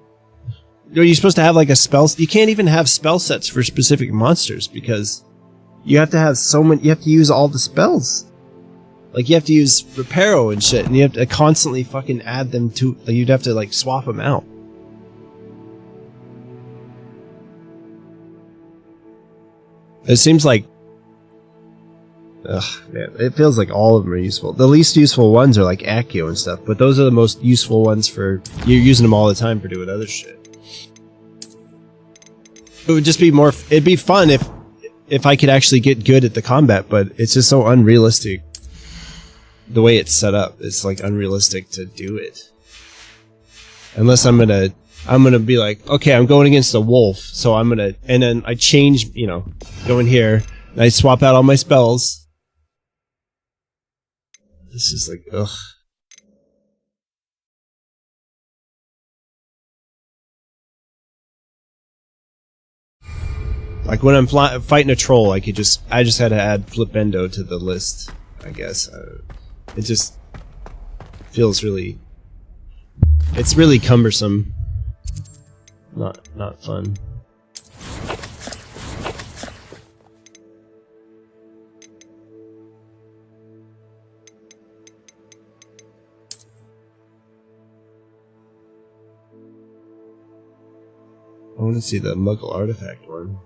you're supposed to have like a spell, you can't even have spell sets for specific monsters because you have to have so many, you have to use all the spells. Like you have to use Reparo and shit, and you have to constantly fucking add them to, you'd have to like swap them out. It seems like, ugh, man, it feels like all of them are useful. The least useful ones are like Accio and stuff, but those are the most useful ones for, you're using them all the time for doing other shit. It would just be more, it'd be fun if I could actually get good at the combat, but it's just so unrealistic. The way it's set up, it's like unrealistic to do it. Unless I'm gonna be like, okay, I'm going against a wolf, so I'm gonna, and then I change, you know, go in here, and I swap out all my spells. This is like, ugh. Like when I'm fighting a troll, I just had to add Flipendo to the list, I guess. It just feels really, it's really cumbersome. Not fun. I want to see the Muggle artifact one.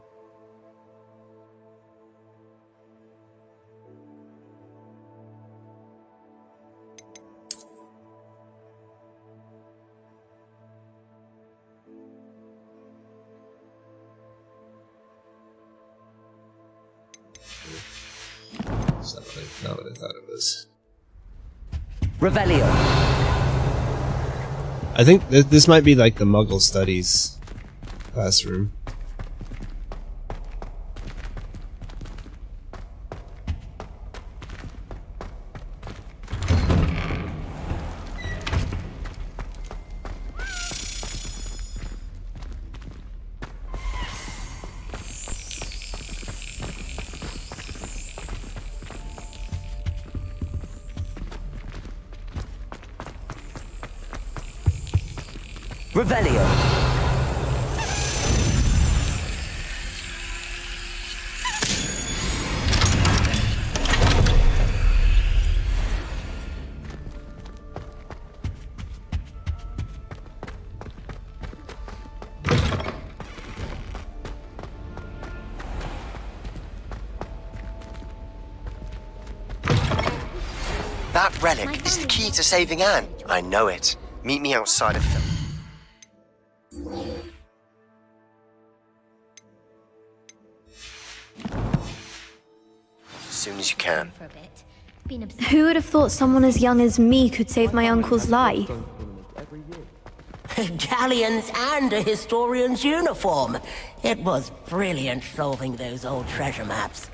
It's not what I thought it was. Revelio. I think this might be like the Muggle Studies classroom. Revelio. That relic is the key to saving Anne. I know it. Meet me outside of them. As soon as you can. Who would have thought someone as young as me could save my uncle's life? Galleons and a historian's uniform. It was brilliant solving those old treasure maps.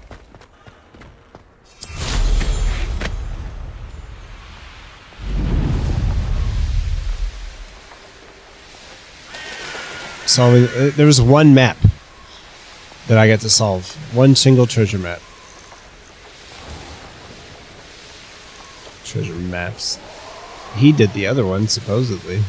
Solving. There was one map that I got to solve. One single treasure map. Treasure maps. He did the other one, supposedly.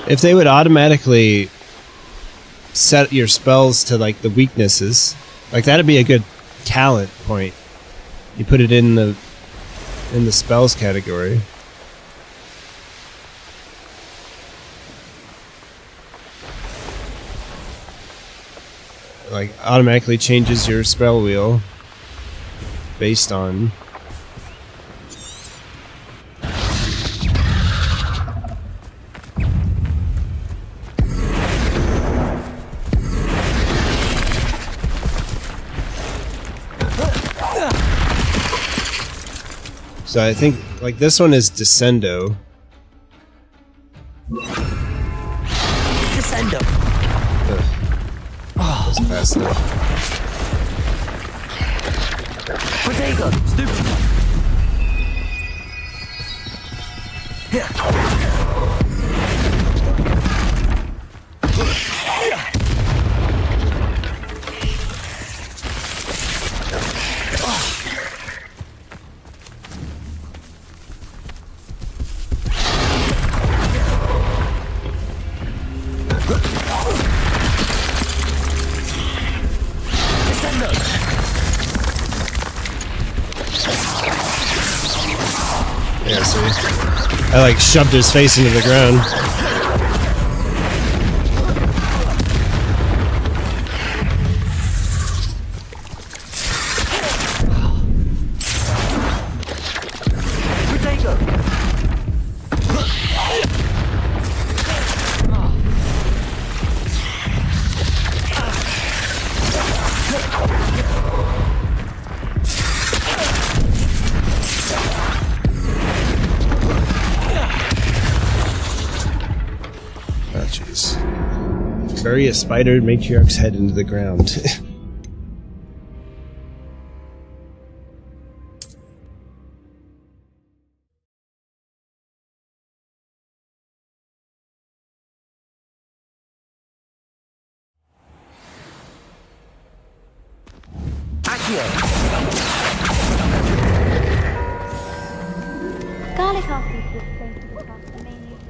If they would automatically set your spells to like the weaknesses, like that'd be a good talent point. You put it in the spells category. Like automatically changes your spell wheel based on So I think, like, this one is Descendo. Descendo. Oh, that's fast enough. Protego. Stupid. Yeah, see? I like shoved his face into the ground. Oh, jeez. Bury a spider matriarch's head into the ground. Garlic after you explain to the cast the main use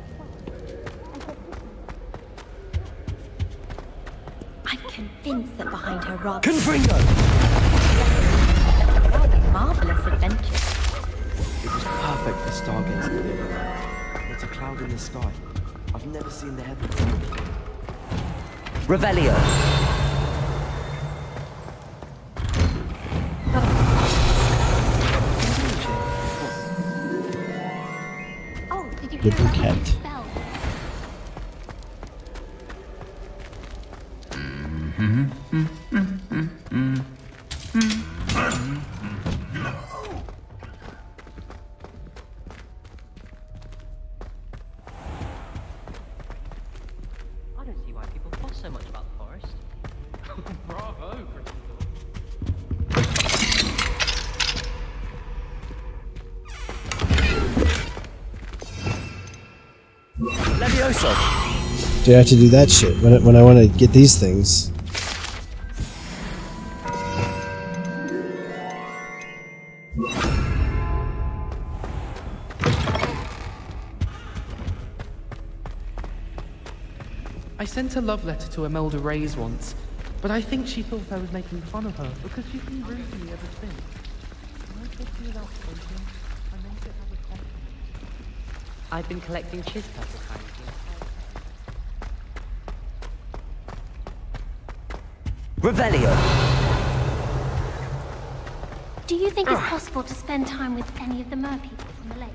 I'm convinced that behind her rather marvelous adventure. It was perfect for stargazing the other. It's a cloud in the sky. I've never seen the heavens so before. Revelio. Oh, did you hear Little about cat. the spell? I don't see why people fuss so much about the forest. Bravo, Levioso. Do I have to do that shit when I want to get these things? I sent a love letter to Imelda Reyes once, but I think she thought I was making fun of her because she's been rude to me ever since. When I said to you about Clinton, I meant it as a compliment. I've been collecting chispa for trying to Revelio. Do you think it's possible to spend time with any of the merpeople from the lake?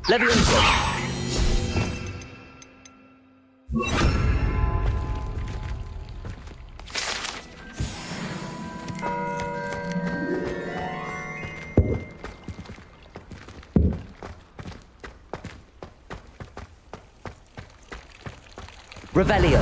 Levioso. Revelio.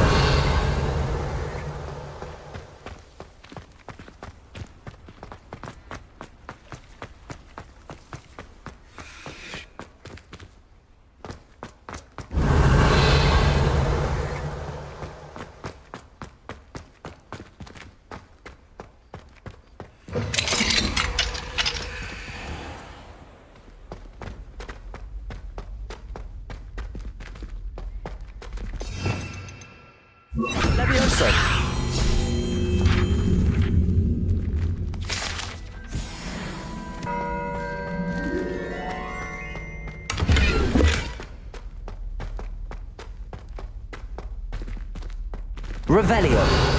Revelio.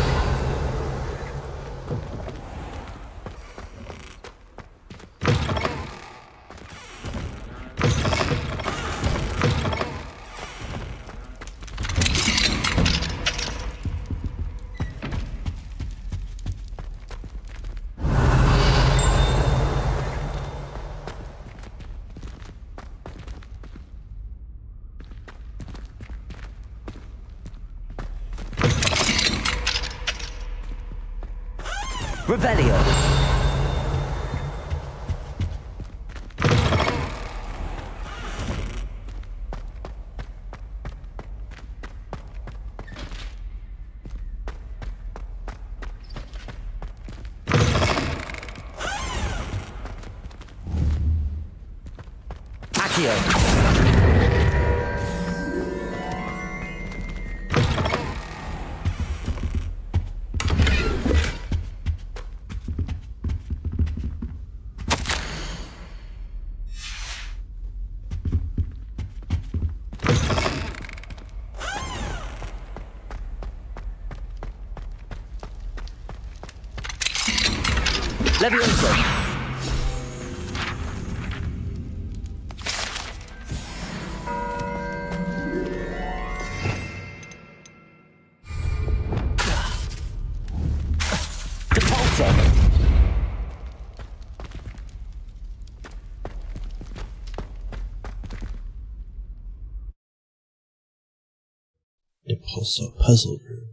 Revelio. Accio. Levioso. Depulso. Depulso puzzle room.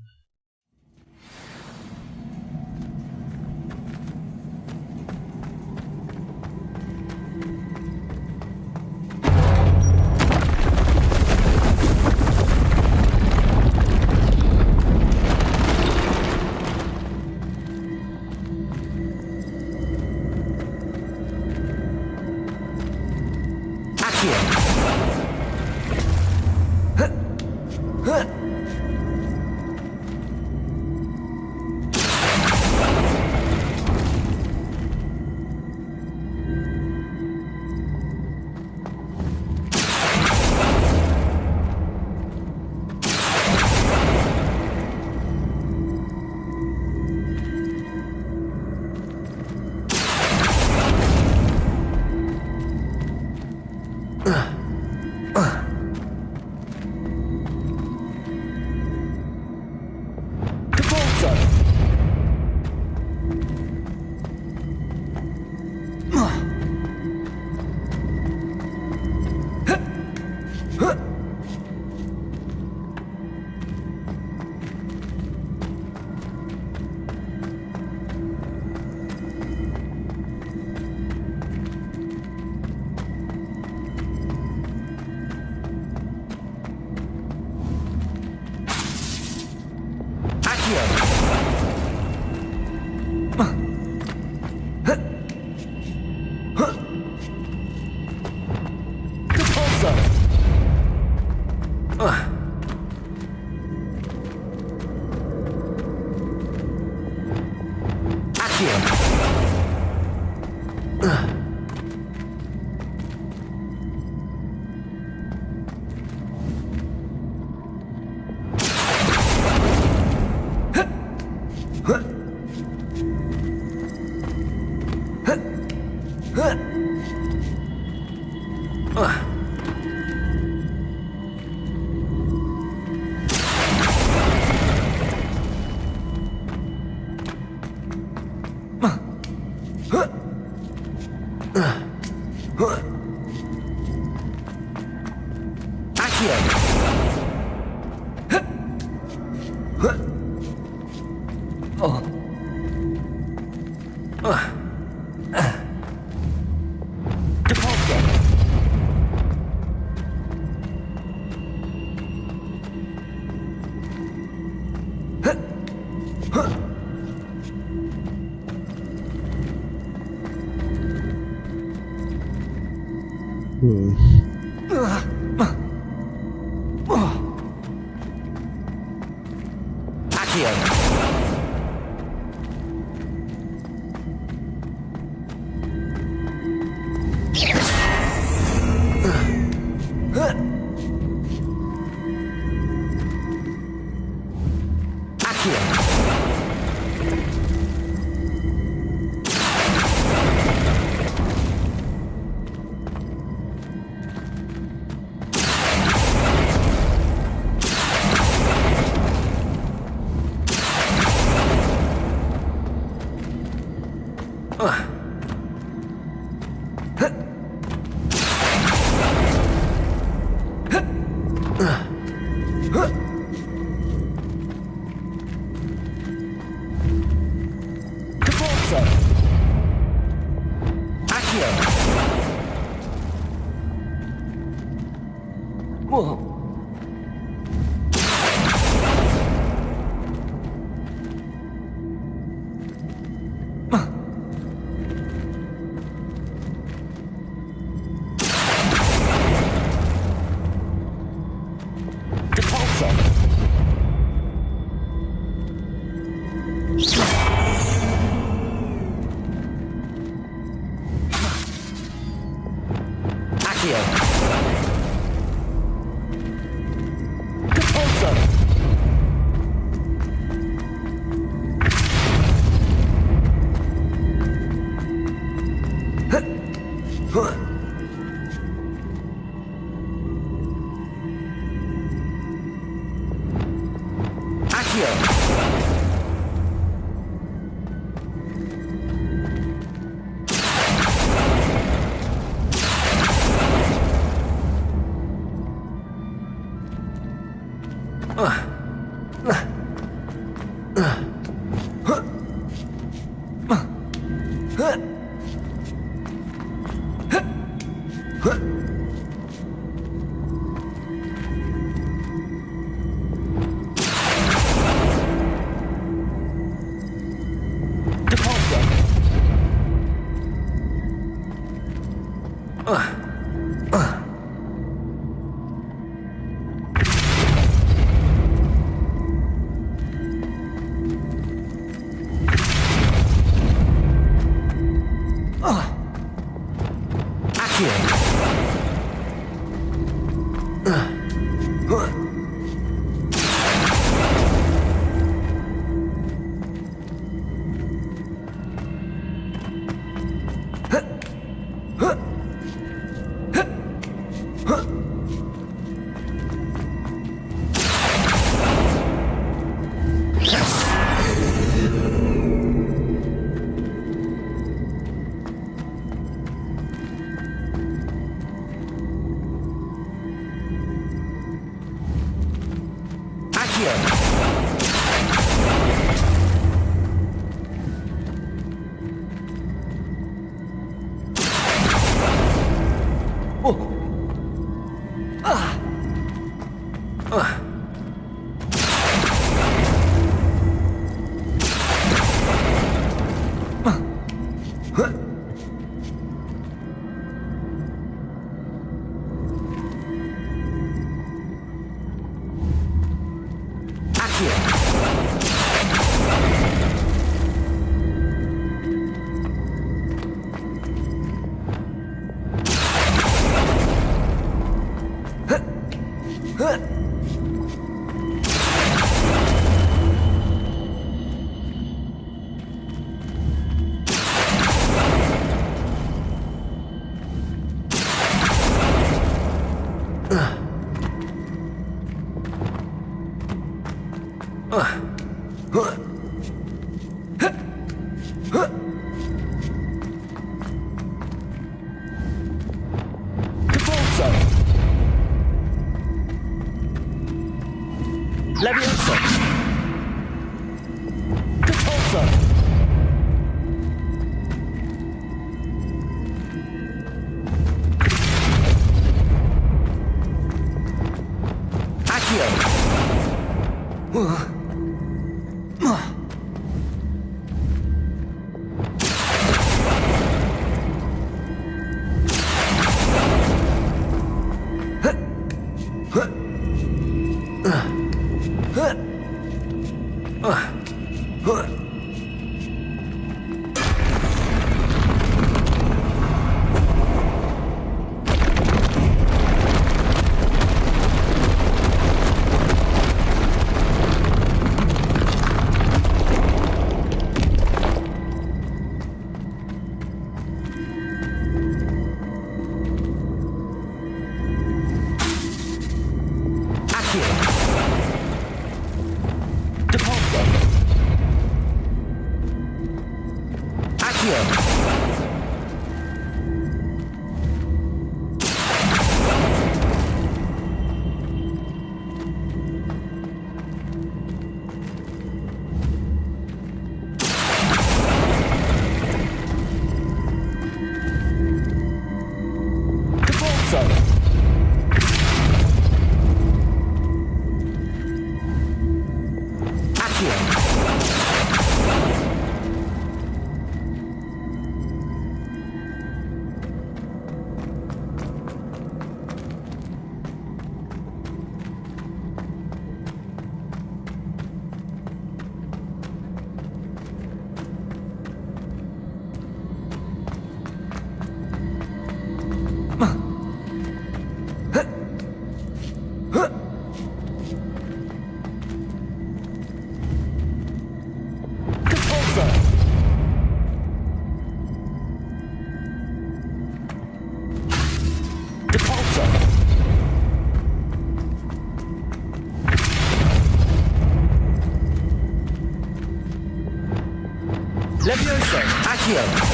Levioso, Accio.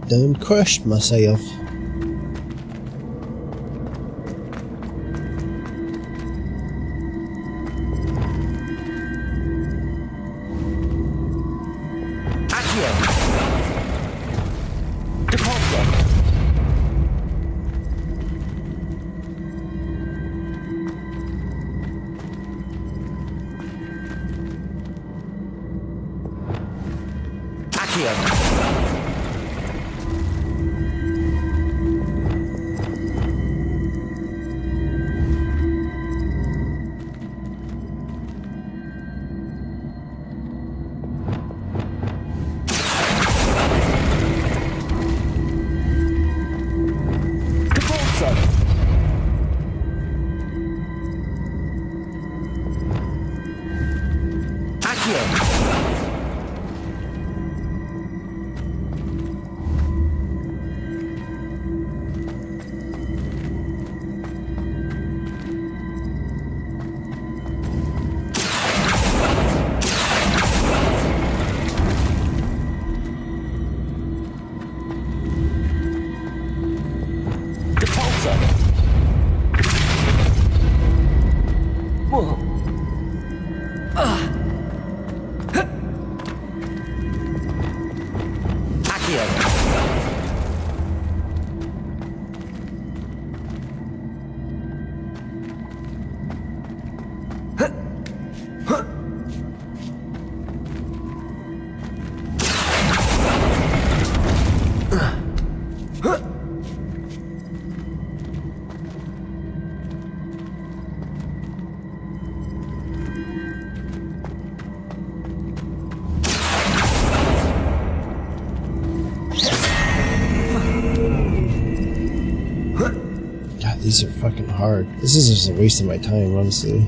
Done crushed myself. These are fucking hard. This is just a waste of my time, honestly.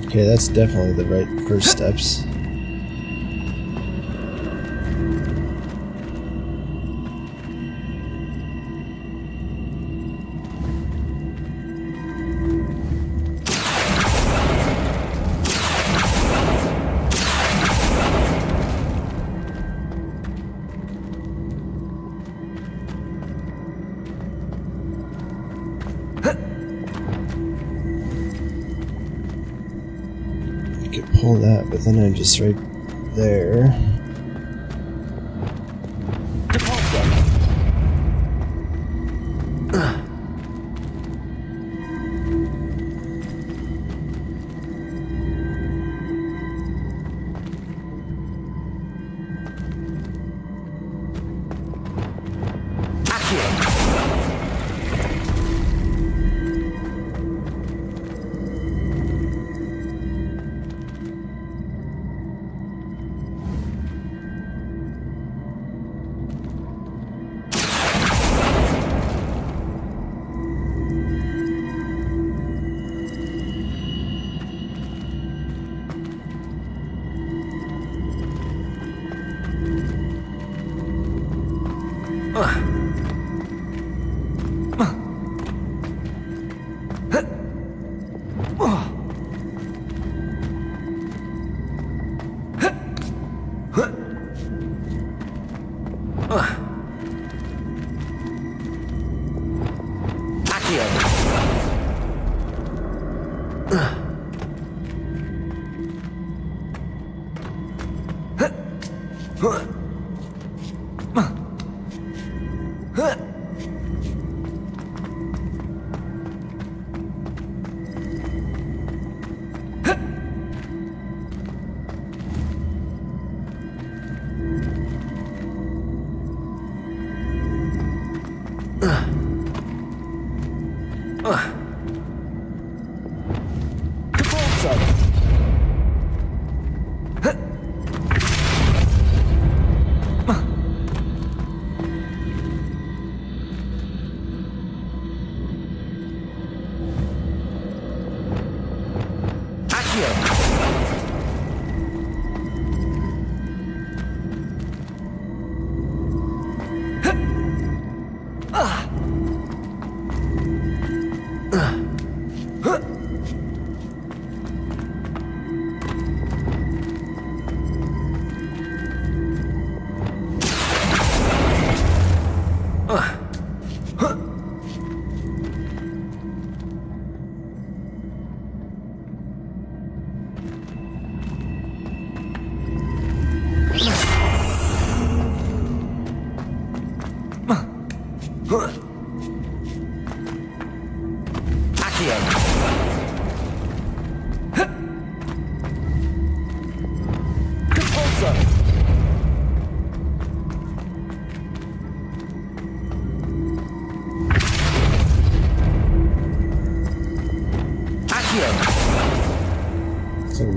Okay, that's definitely the right first steps. Pull that, but then I'm just right there.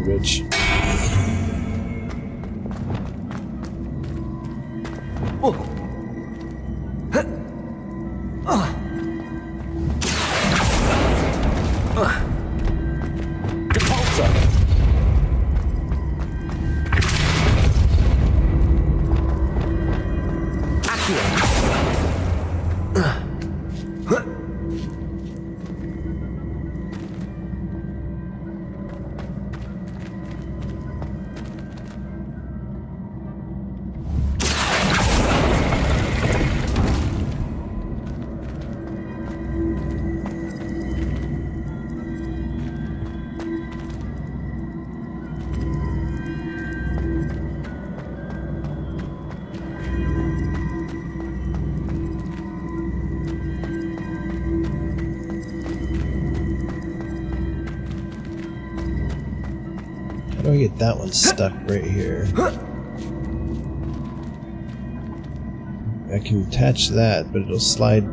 Rich. How do I get that one stuck right here? I can attach that, but it'll slide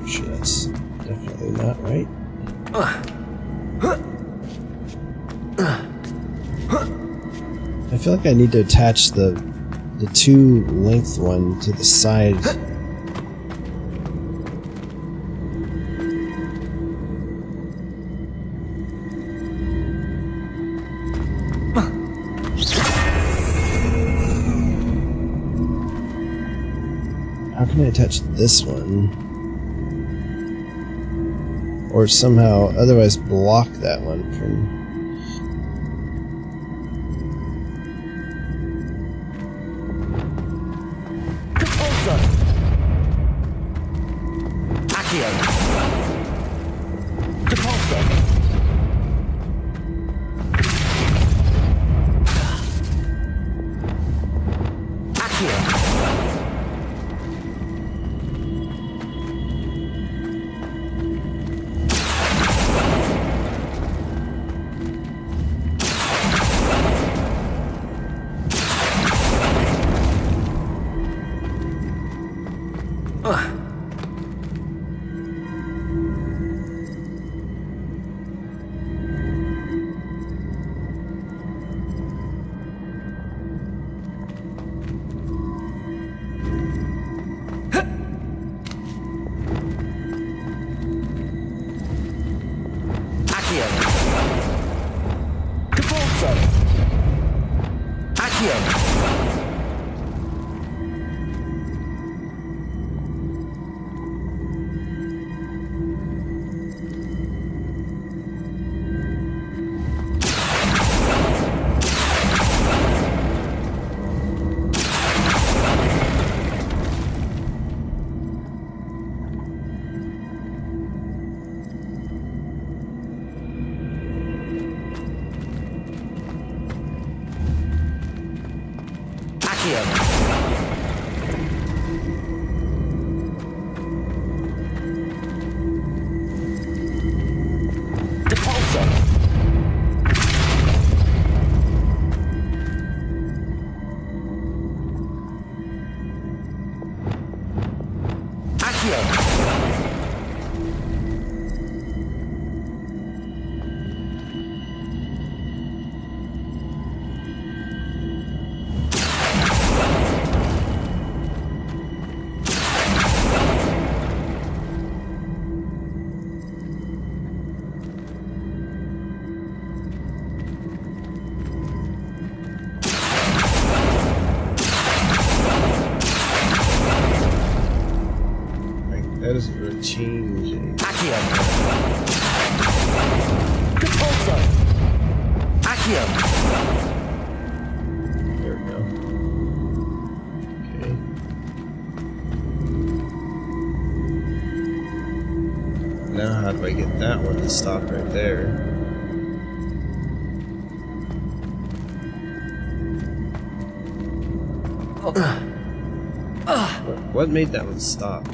Sure, that's definitely not right. I feel like I need to attach the two length one to the side. How can I attach this one? Or somehow otherwise block that one from... That doesn't really change anything. There we go. Okay. Now how do I get that one to stop right there? What made that one stop?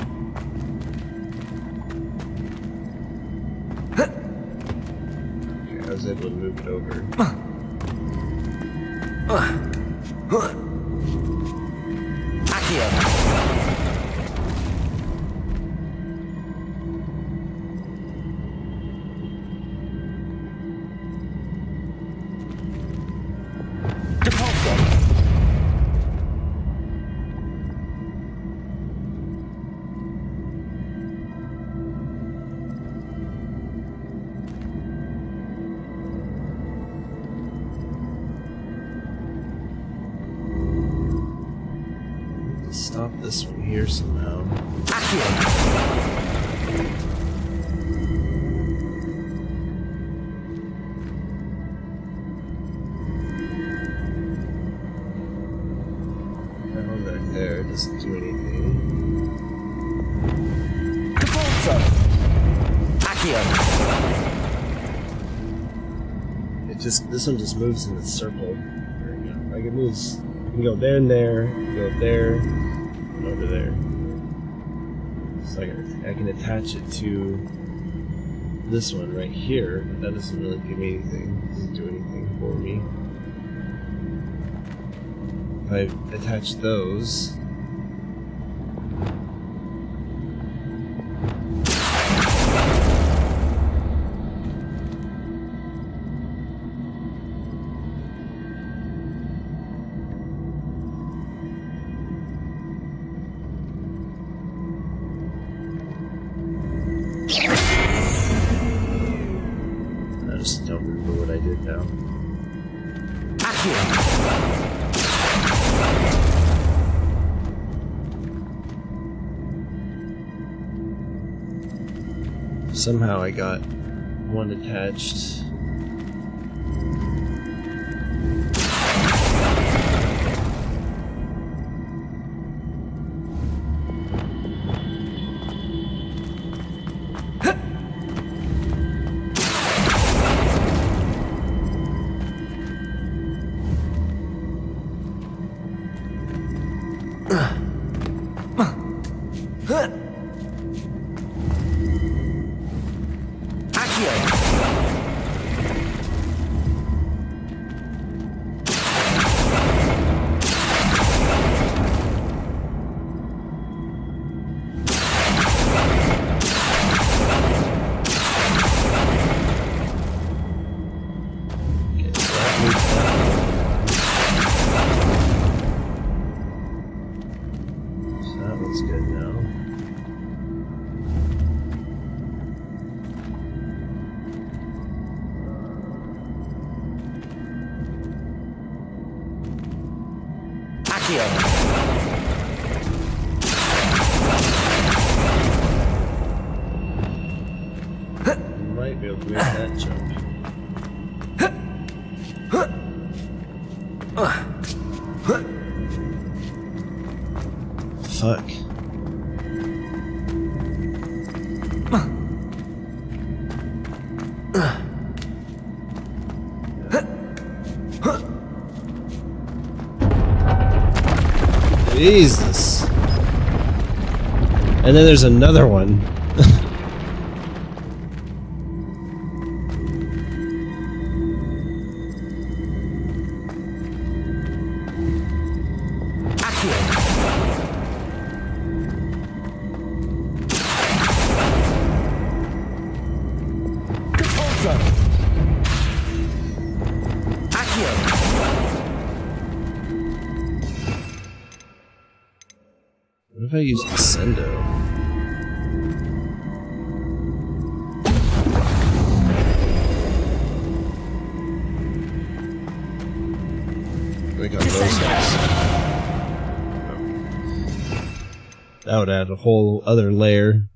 I was able to move it over. Stop this one here somehow. Right there. there. It doesn't do anything. This one just moves in a circle. There we go. Like it moves. You can go there and there, go there, and over there. So I can attach it to this one right here, but that doesn't really give me anything. It doesn't do anything for me. If I attach those. I just don't remember what I did now. Somehow I got one attached. Might be able to make that jump. Fuck. Jesus. And then there's another one. What if I use Descendo? We got those guys. That would add a whole other layer.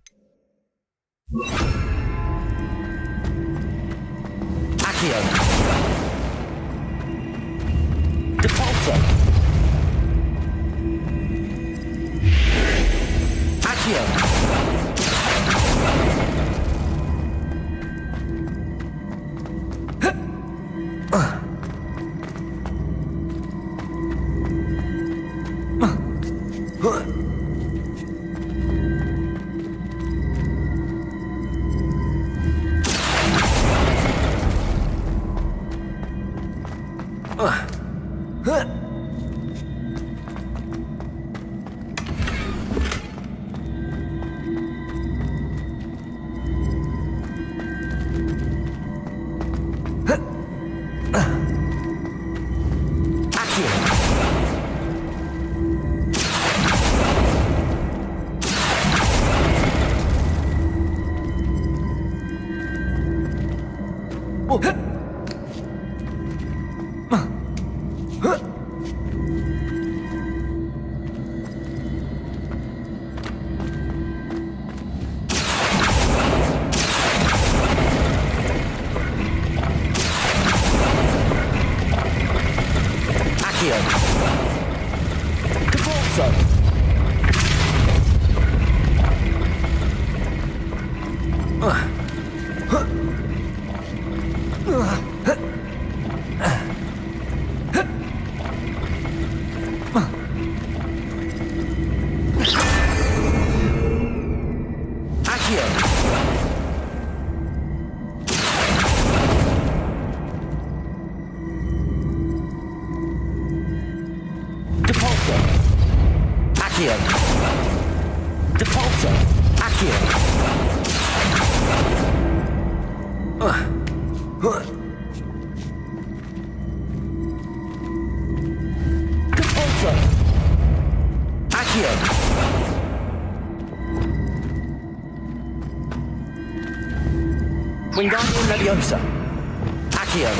Wingardium Leviosa. Accio.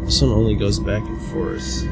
This one only goes back and forth.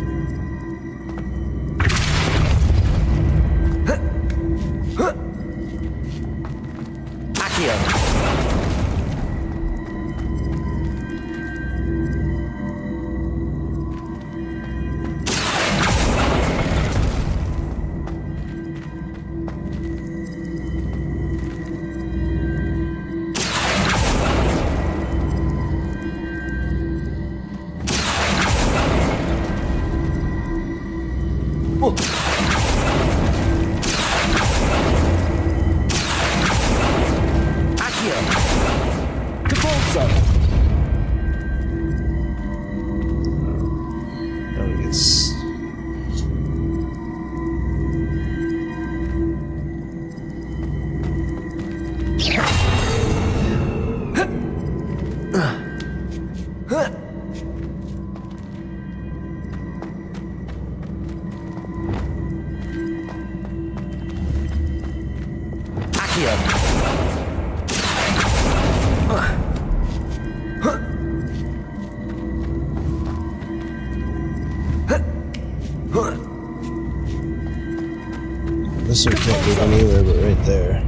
This one can't move anywhere but right there.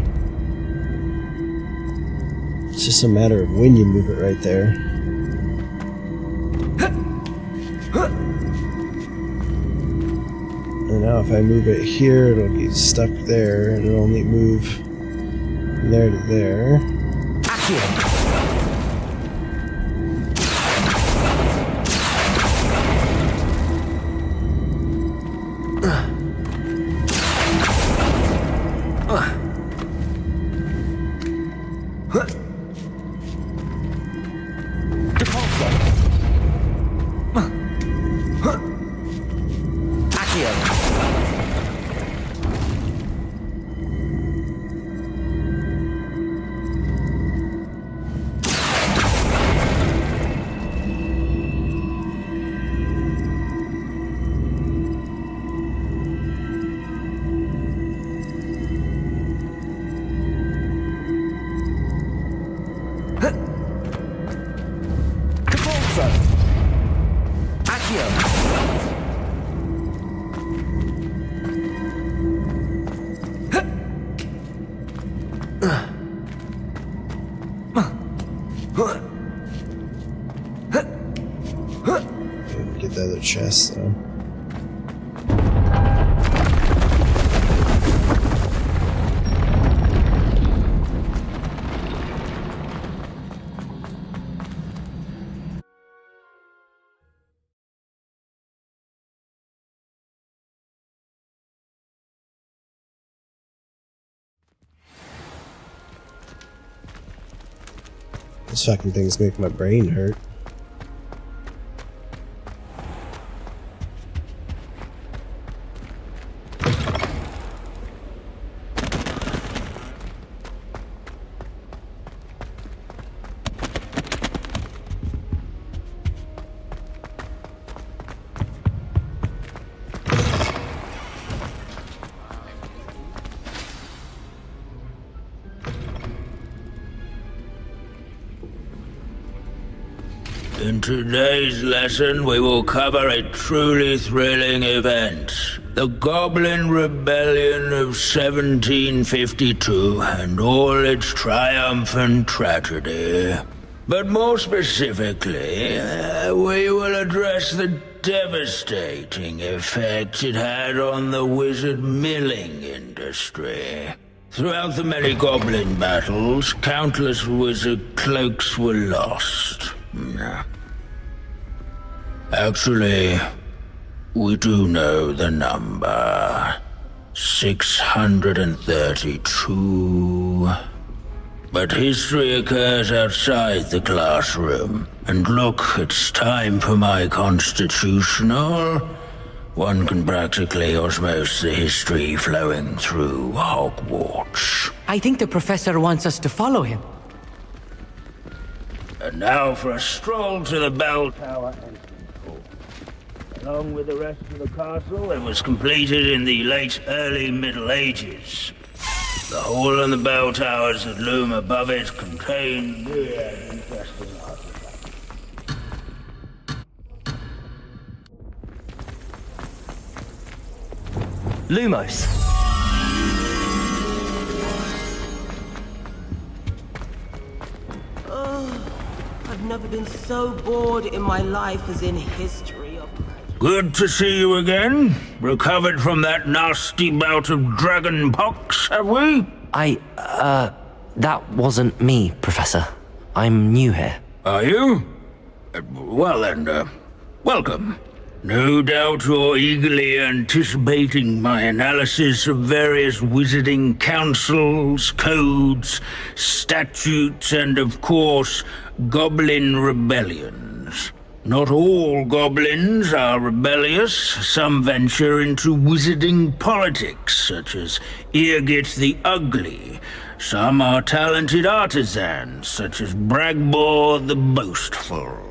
It's just a matter of when you move it right there. And now if I move it here, it'll get stuck there, and it'll only move from there to there. Get the other chest though. These fucking things make my brain hurt. In today's lesson, we will cover a truly thrilling event. The Goblin Rebellion of 1752 and all its triumphant tragedy. But more specifically, we will address the devastating effect it had on the wizard milling industry. Throughout the many goblin battles, countless wizard cloaks were lost. Actually, we do know the number. 632. But history occurs outside the classroom. And look, it's time for my constitutional. One can practically osmose the history flowing through Hogwarts. I think the professor wants us to follow him. And now for a stroll to the bell tower entrance hall. Along with the rest of the castle, it was completed in the late early Middle Ages. The hall and the bell towers that loom above it contain myriad interesting artifacts. Lumos. I've never been so bored in my life as in history of magic. Good to see you again. Recovered from that nasty bout of dragon pox, have we? That wasn't me, Professor. I'm new here. Are you? Well then, welcome. No doubt you're eagerly anticipating my analysis of various wizarding councils, codes, statutes, and of course, goblin rebellions. Not all goblins are rebellious. Some venture into wizarding politics, such as Eargit the Ugly. Some are talented artisans, such as Bragbor the Boastful.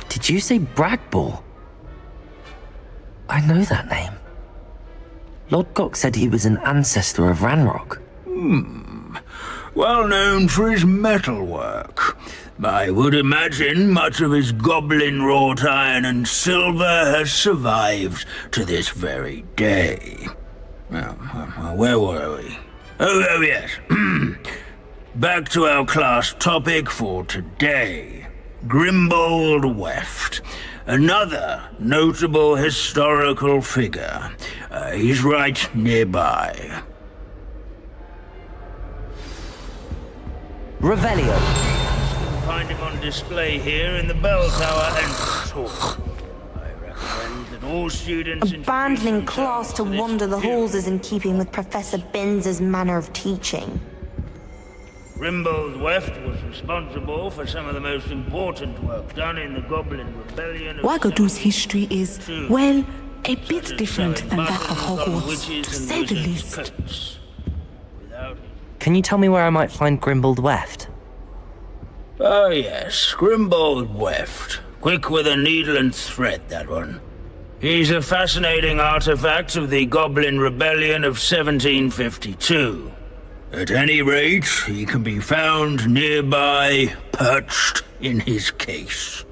Did you say Bragbor? I know that name. Lord Gok said he was an ancestor of Ranrock. Well known for his metalwork. I would imagine much of his goblin wrought iron and silver has survived to this very day. Where were we? Oh yes. Back to our class topic for today. Grimbold Weft, another notable historical figure. He's right nearby. Revelio. Find him on display here in the bell tower entrance hall. I recommend that all students abandoning class to wander the halls is in keeping with Professor Binns' manner of teaching. Grimbold Weft was responsible for some of the most important work done in the Goblin Rebellion of Wagadu's history is, well, a bit different than that of Hogwarts, to say the least. Can you tell me where I might find Grimbold Weft? Oh yes, Grimbold Weft. Quick with a needle and thread, that one. He's a fascinating artifact of the Goblin Rebellion of 1752. At any rate, he can be found nearby, perched in his case.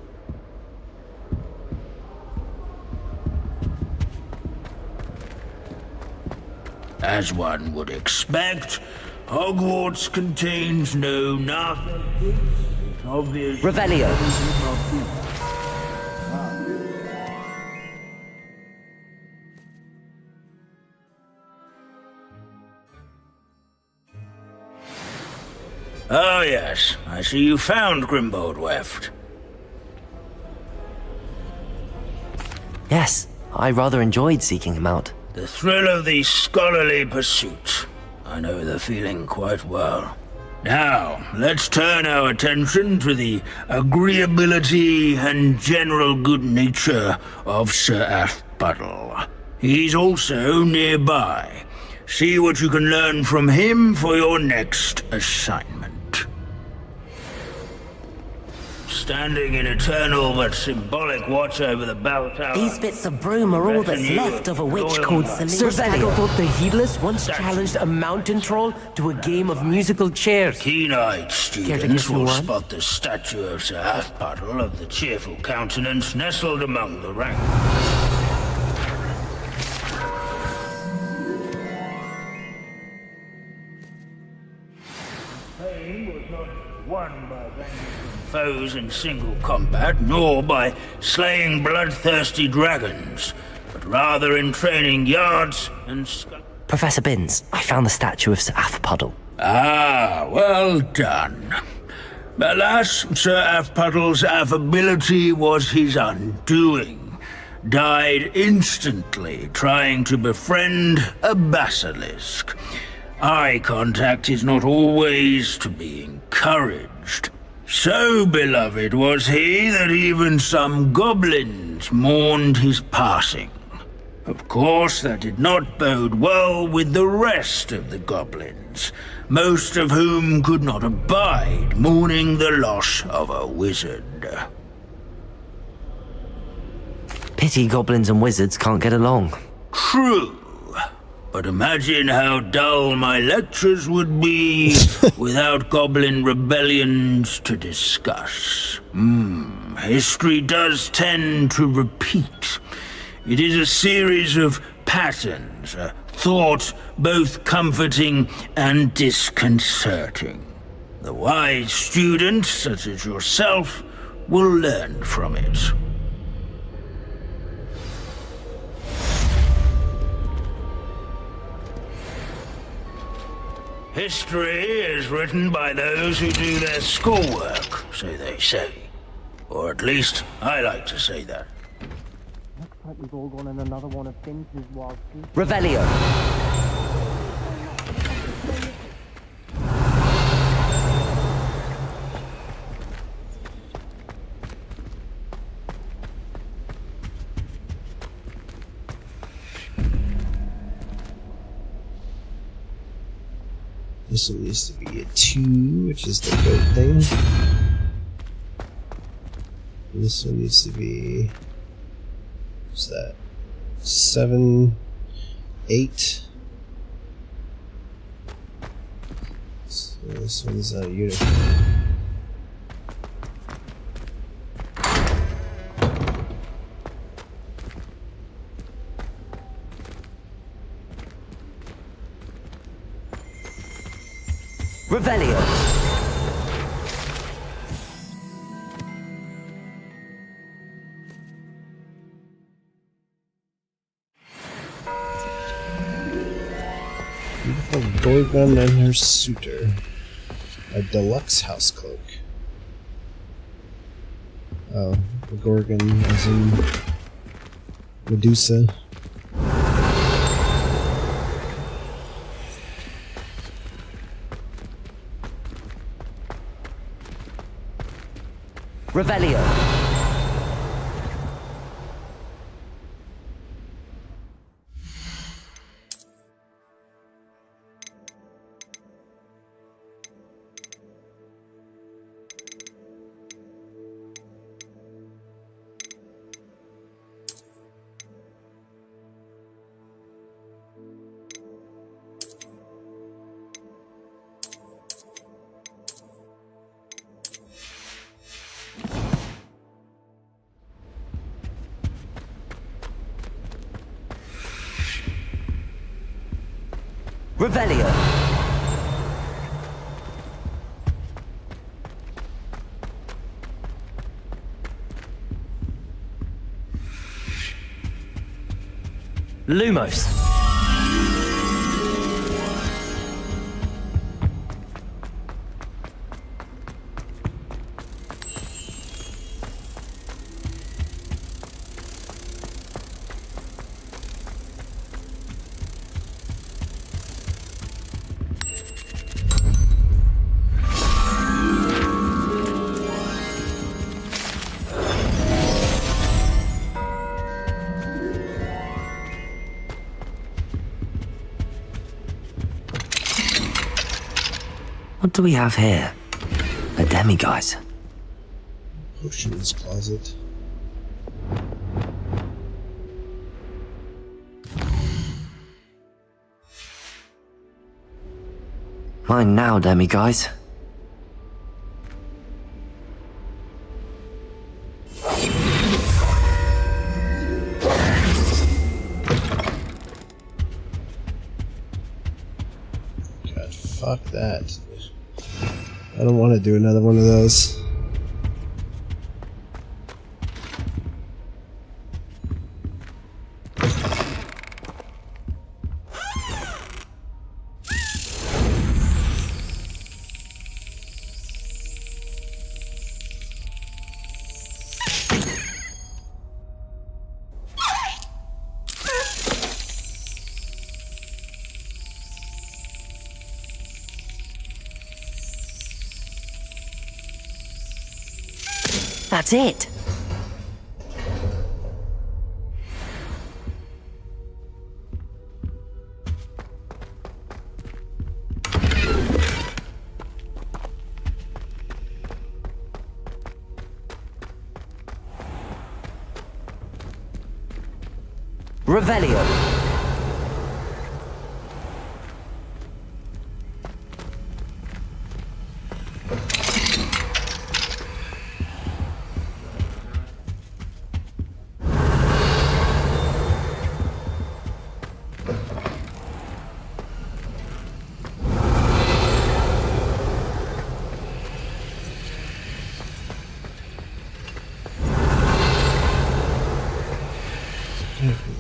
As one would expect, Hogwarts contains no narcotics. Obvious. Revelio. Oh yes, I see you found Grimbold Weft. Yes, I rather enjoyed seeking him out. The thrill of the scholarly pursuit. I know the feeling quite well. Now, let's turn our attention to the agreeability and general good nature of Sir Athpuddle. He's also nearby. See what you can learn from him for your next assignment. Standing in eternal but symbolic watch over the bell tower. These bits of broom are all that's left of a witch called Selene. Sir Stagglethorpe the Heedless once challenged a mountain troll to a game of musical chairs. Keen-eyed students will spot the statue of Sir Athpuddle of the cheerful countenance nestled among the ranks. Fame was not won by vanquishing foes in single combat, nor by slaying bloodthirsty dragons, but rather in training yards and Professor Binns, I found the statue of Sir Athpuddle. Ah, well done. Alas, Sir Athpuddle's affability was his undoing. Died instantly trying to befriend a basilisk. Eye contact is not always to be encouraged. So beloved was he that even some goblins mourned his passing. Of course, that did not bode well with the rest of the goblins, most of whom could not abide mourning the loss of a wizard. Pity goblins and wizards can't get along. True. But imagine how dull my lectures would be without goblin rebellions to discuss. History does tend to repeat. It is a series of patterns, a thought both comforting and disconcerting. The wise student, such as yourself, will learn from it. History is written by those who do their schoolwork, so they say. Or at least, I like to say that. Looks like we've all gone in another one of Finch's wild goose. Revelio. This one needs to be a 2, which is the goat thing. And this one needs to be... what's that? 7, 8. So this one's a unicorn. Revelio. Beautiful Gorgon and her suitor. A deluxe house cloak. Oh, the Gorgon as in Medusa. Revelio. Revelio. Lumos. What do we have here? A demiguise. Potions closet. Mine now, demiguise. God, fuck that. I don't want to do another one of those. That's it. Revelio.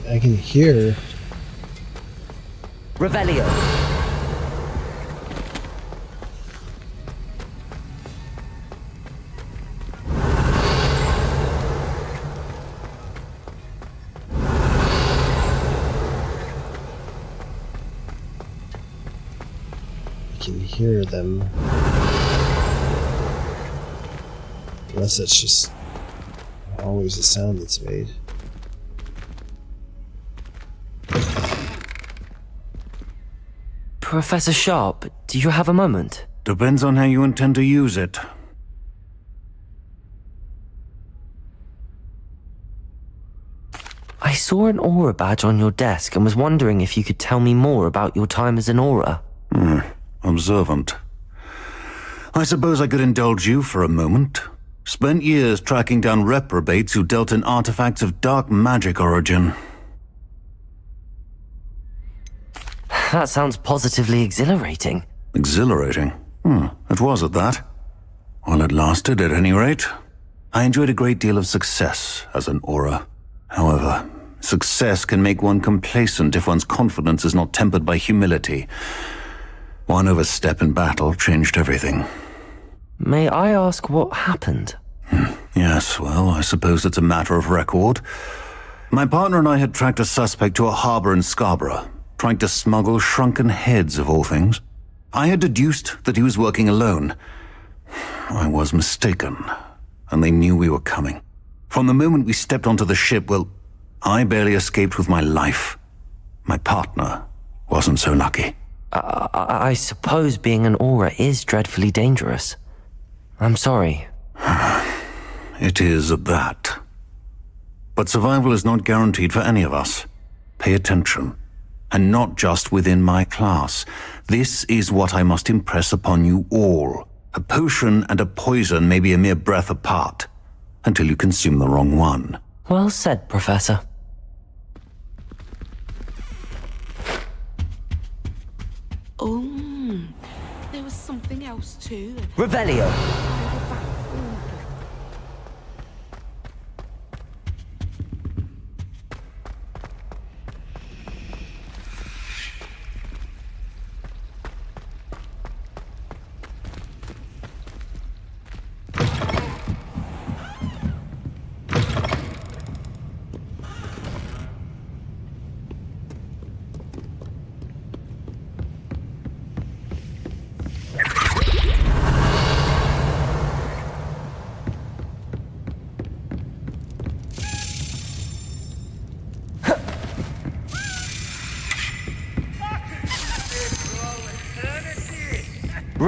I can hear. Revelio. I can hear them. Unless that's just always the sound that's made. Professor Sharp, do you have a moment? Depends on how you intend to use it. I saw an aura badge on your desk and was wondering if you could tell me more about your time as an aura. Observant. I suppose I could indulge you for a moment. Spent years tracking down reprobates who dealt in artifacts of dark magic origin. That sounds positively exhilarating. Exhilarating? It was at that. While it lasted, at any rate. I enjoyed a great deal of success as an aura. However, success can make one complacent if one's confidence is not tempered by humility. One overstep in battle changed everything. May I ask what happened? Yes, well, I suppose it's a matter of record. My partner and I had tracked a suspect to a harbor in Scarborough, trying to smuggle shrunken heads of all things. I had deduced that he was working alone. I was mistaken, and they knew we were coming. From the moment we stepped onto the ship, well, I barely escaped with my life. My partner wasn't so lucky. I suppose being an aura is dreadfully dangerous. I'm sorry. It is at that. But survival is not guaranteed for any of us. Pay attention. And not just within my class. This is what I must impress upon you all. A potion and a poison may be a mere breath apart, until you consume the wrong one. Well said, Professor. Oh, there was something else too. Revelio.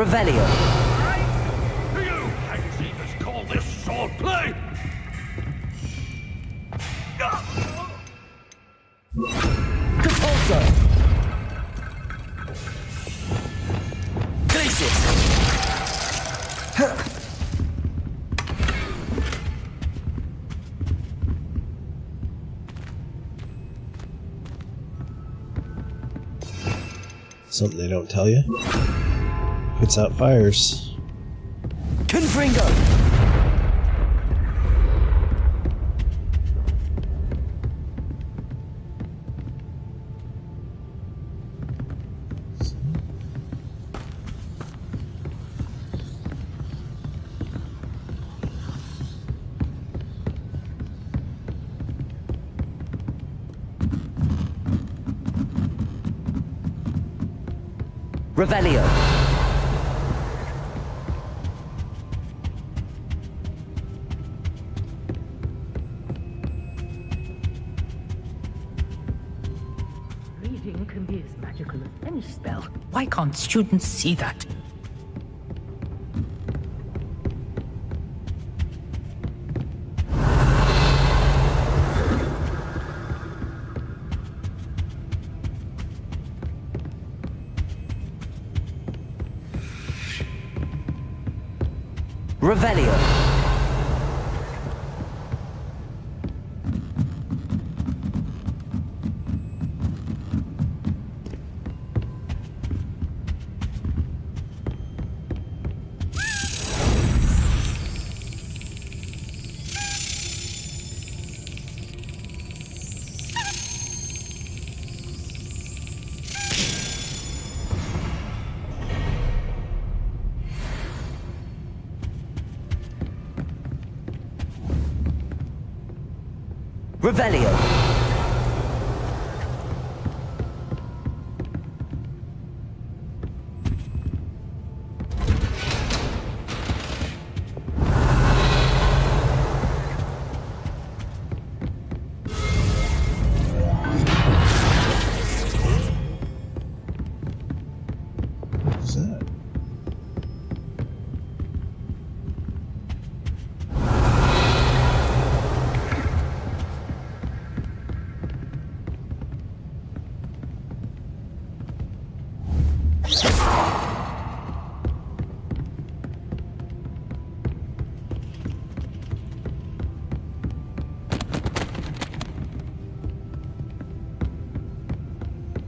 Revelio. You hexeaters call this swordplay? Compulso. Glacius. Something they don't tell you. Puts out fires. Confringo. Revelio. Reading can be as magical as any spell. Why can't students see that? Revelio. Revelio. What's that?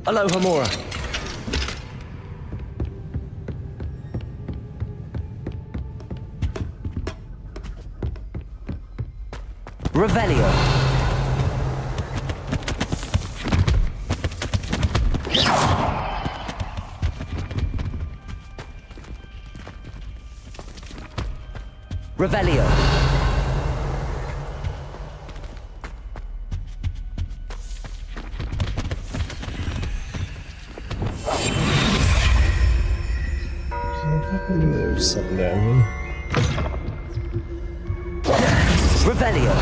Aloha Mora. Revelio. Revelio. I knew there was something down here. Revelio.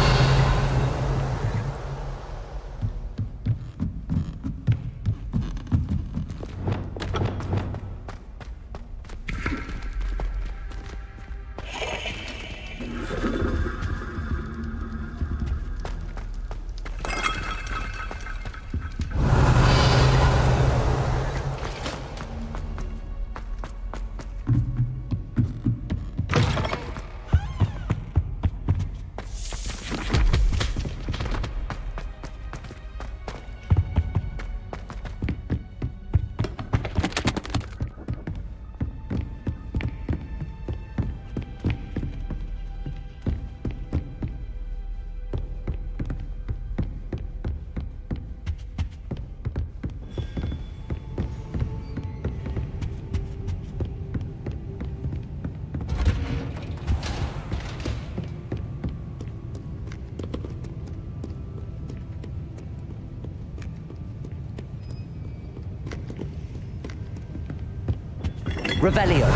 Revelio.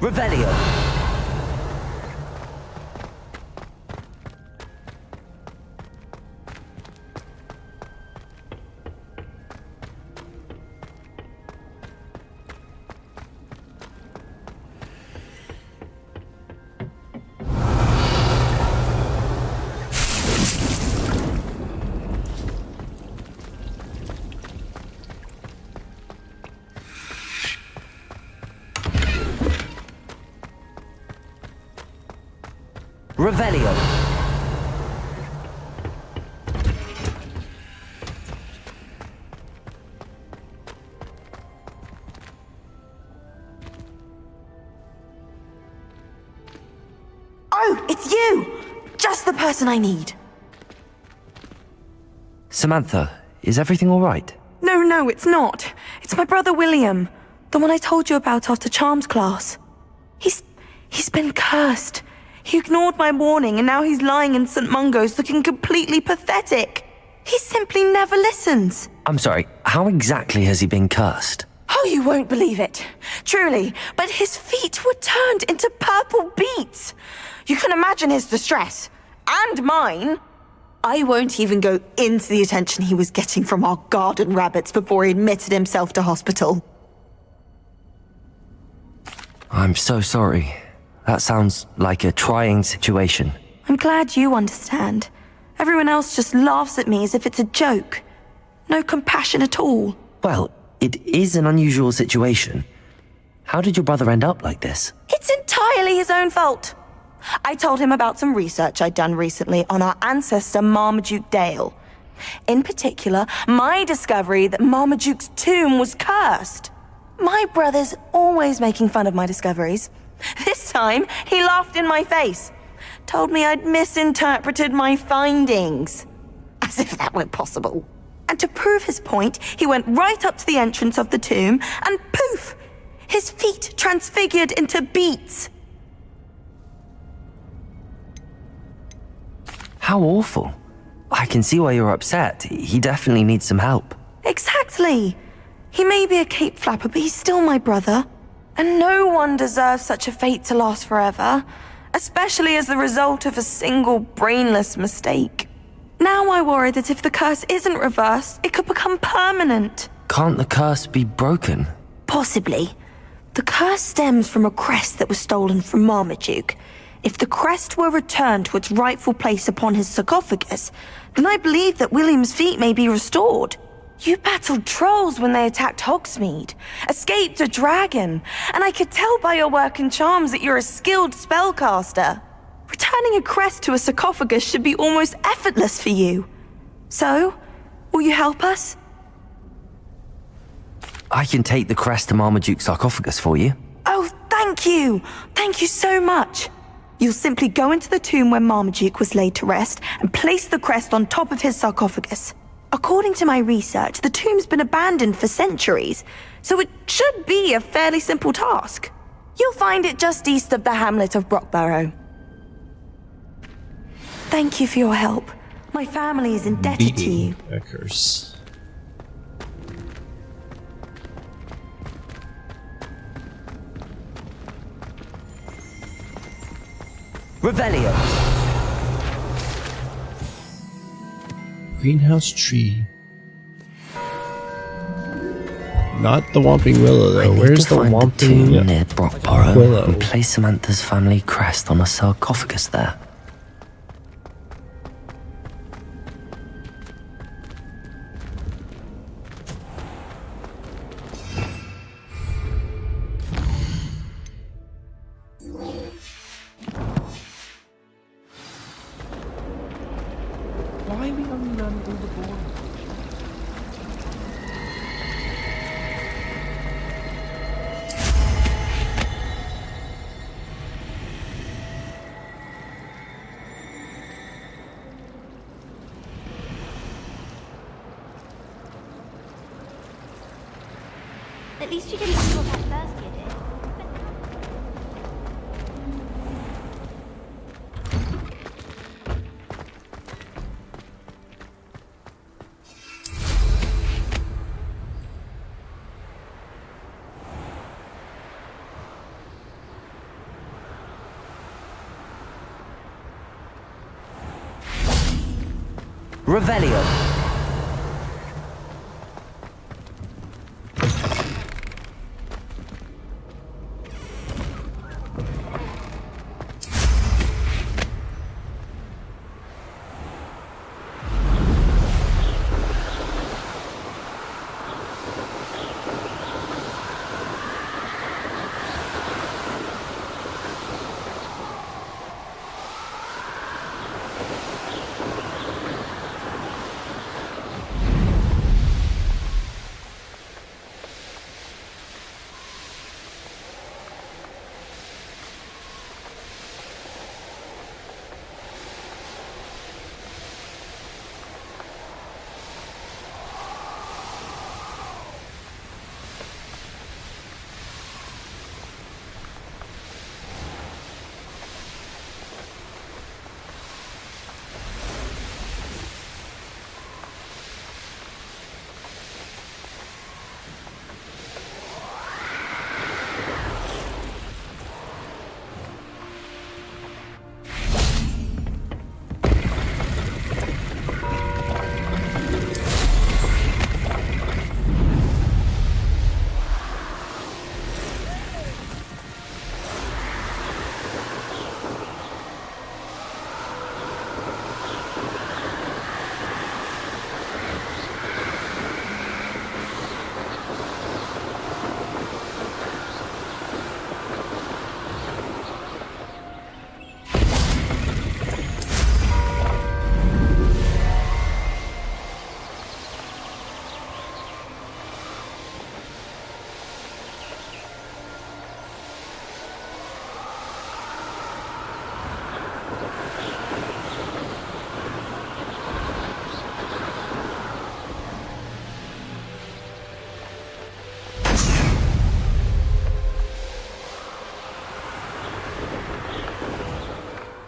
Revelio. Revelio. Oh, it's you! Just the person I need. Samantha, is everything all right? No, it's not. It's my brother William. The one I told you about after Charms class. He's been cursed. He ignored my warning and now he's lying in St. Mungo's looking completely pathetic. He simply never listens. I'm sorry, how exactly has he been cursed? Oh, you won't believe it. Truly, but his feet were turned into purple beets. You can imagine his distress. And mine. I won't even go into the attention he was getting from our garden rabbits before he admitted himself to hospital. I'm so sorry. That sounds like a trying situation. I'm glad you understand. Everyone else just laughs at me as if it's a joke. No compassion at all. Well, it is an unusual situation. How did your brother end up like this? It's entirely his own fault. I told him about some research I'd done recently on our ancestor Marmaduke Dale. In particular, my discovery that Marmaduke's tomb was cursed. My brother's always making fun of my discoveries. This time, he laughed in my face. Told me I'd misinterpreted my findings. As if that were possible. And to prove his point, he went right up to the entrance of the tomb and poof! His feet transfigured into beets. How awful. I can see why you're upset. He definitely needs some help. Exactly. He may be a cape flapper, but he's still my brother. And no one deserves such a fate to last forever, especially as the result of a single brainless mistake. Now I worry that if the curse isn't reversed, it could become permanent. Can't the curse be broken? Possibly. The curse stems from a crest that was stolen from Marmaduke. If the crest were returned to its rightful place upon his sarcophagus, then I believe that William's feet may be restored. You battled trolls when they attacked Hogsmeade, escaped a dragon, and I could tell by your work in charms that you're a skilled spellcaster. Returning a crest to a sarcophagus should be almost effortless for you. So, will you help us? I can take the crest to Marmaduke's sarcophagus for you. Oh, thank you! Thank you so much! You'll simply go into the tomb where Marmaduke was laid to rest and place the crest on top of his sarcophagus. According to my research, the tomb's been abandoned for centuries, so it should be a fairly simple task. You'll find it just east of the hamlet of Brockborough. Thank you for your help. My family is indebted to you. A curse. Revelio. Greenhouse tree. Not the Whomping Willow, though. Where's the Whomping tomb near Brockborough Willow? And place Samantha's family crest on a sarcophagus there. Why are we only learning all the boring? At least you didn't do that first, you did. Revelio.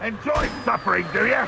Enjoy suffering, do you?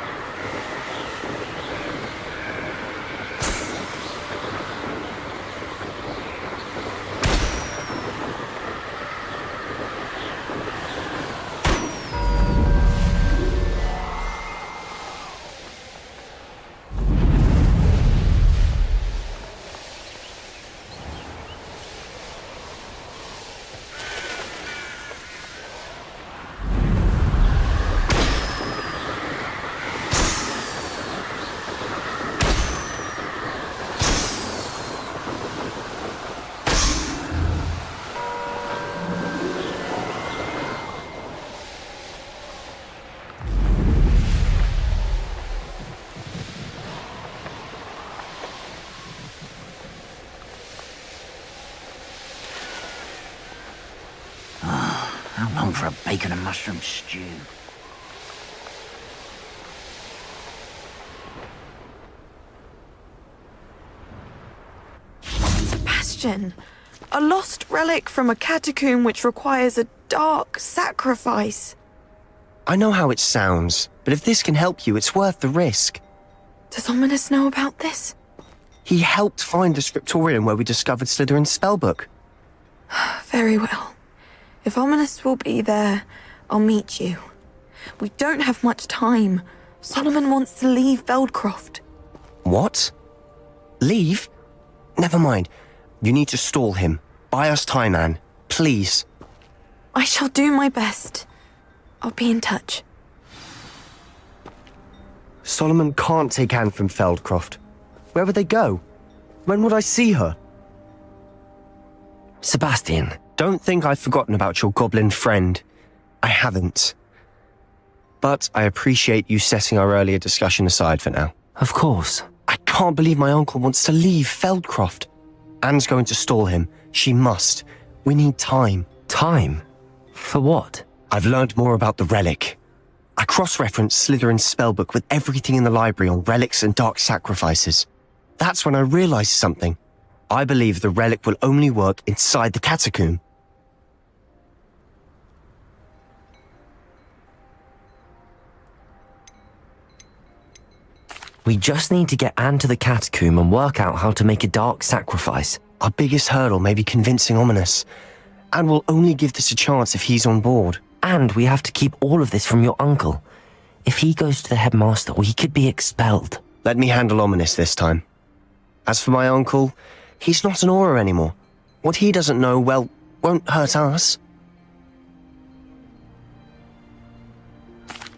How long for a bacon and mushroom stew? Sebastian, a lost relic from a catacomb which requires a dark sacrifice. I know how it sounds, but if this can help you, it's worth the risk. Does Ominous know about this? He helped find the scriptorium where we discovered Slytherin's spellbook. Very well. If Ominous will be there, I'll meet you. We don't have much time. Solomon wants to leave Veldcroft. What? Leave? Never mind. You need to stall him. Buy us time, Anne. Please. I shall do my best. I'll be in touch. Solomon can't take Anne from Feldcroft. Where would they go? When would I see her? Sebastian. Don't think I've forgotten about your goblin friend. I haven't. But I appreciate you setting our earlier discussion aside for now. Of course. I can't believe my uncle wants to leave Feldcroft. Anne's going to stall him. She must. We need time. Time? For what? I've learned more about the relic. I cross-referenced Slytherin's spellbook with everything in the library on relics and dark sacrifices. That's when I realized something. I believe the relic will only work inside the catacomb. We just need to get Anne to the catacomb and work out how to make a dark sacrifice. Our biggest hurdle may be convincing Ominous. And we'll only give this a chance if he's on board. And we have to keep all of this from your uncle. If he goes to the headmaster, we could be expelled. Let me handle Ominous this time. As for my uncle, he's not an Auror anymore. What he doesn't know, well, won't hurt us.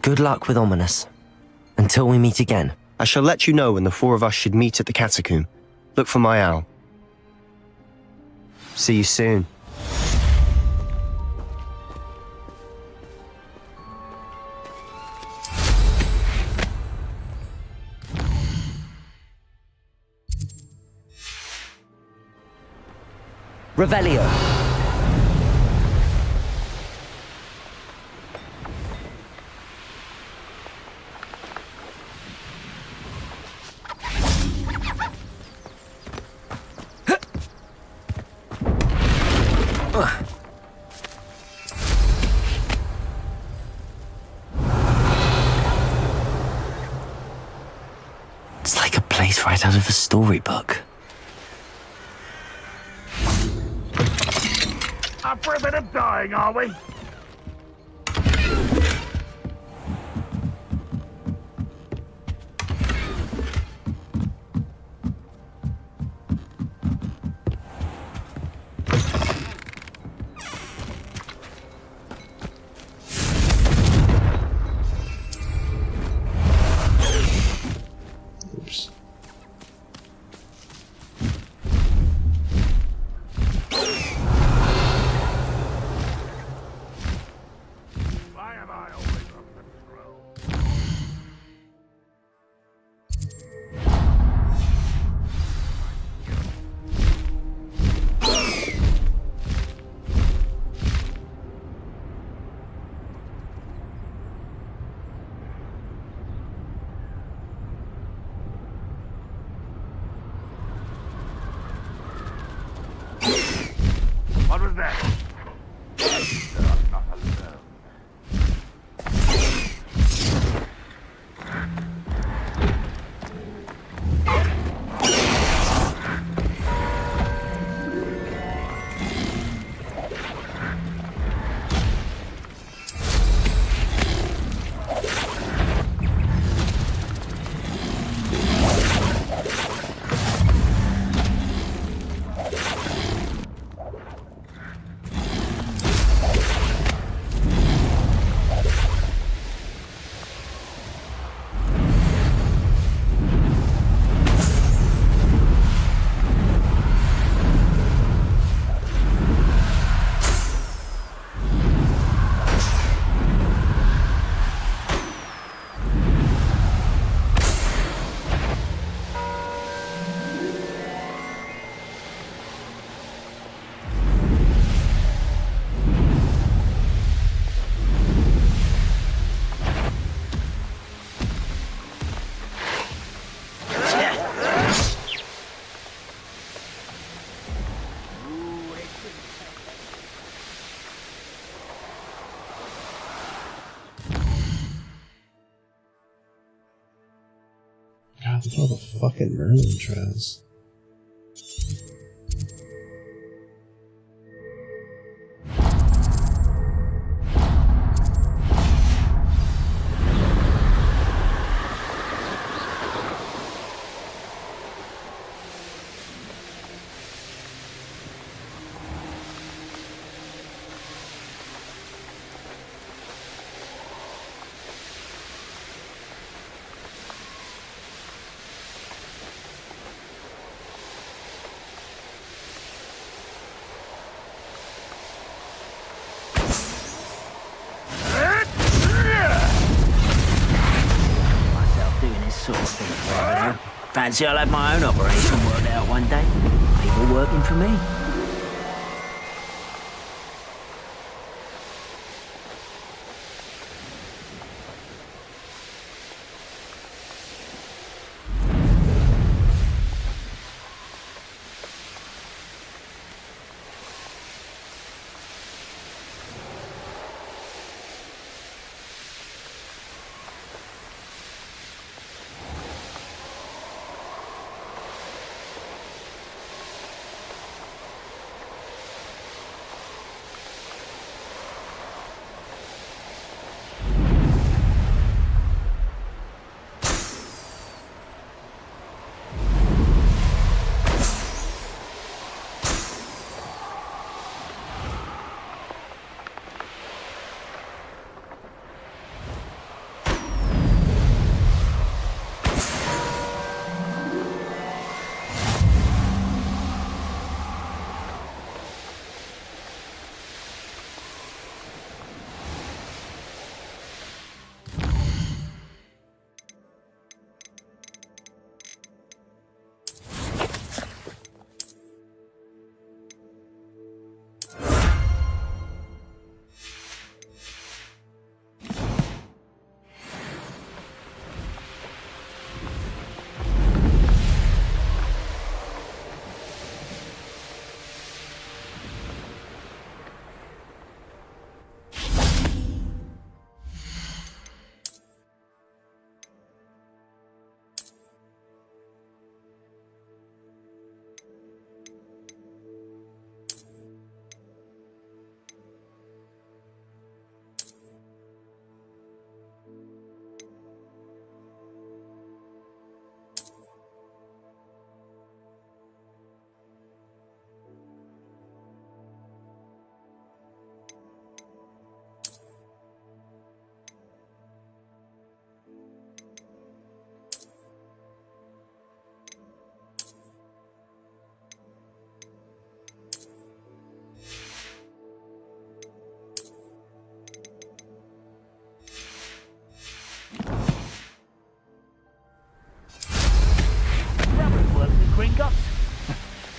Good luck with Ominous. Until we meet again. I shall let you know when the four of us should meet at the catacomb. Look for my owl. See you soon. Revelio. It's like a place right out of a storybook. Up for a bit of dying, are we? Oops. What was that? I'm not alone. God, look at all the fucking Merlin trials. Sort of thing forever now. Fancy I'll have my own operation worked out one day. People working for me.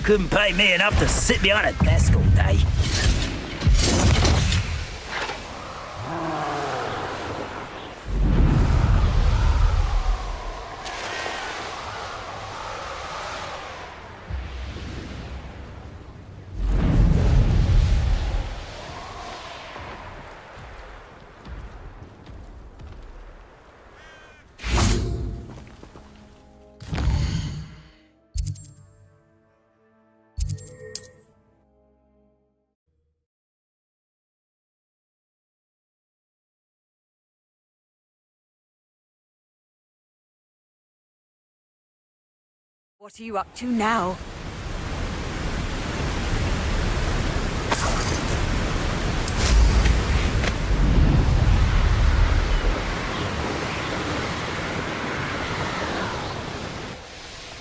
Couldn't pay me enough to sit behind a desk all day. What are you up to now?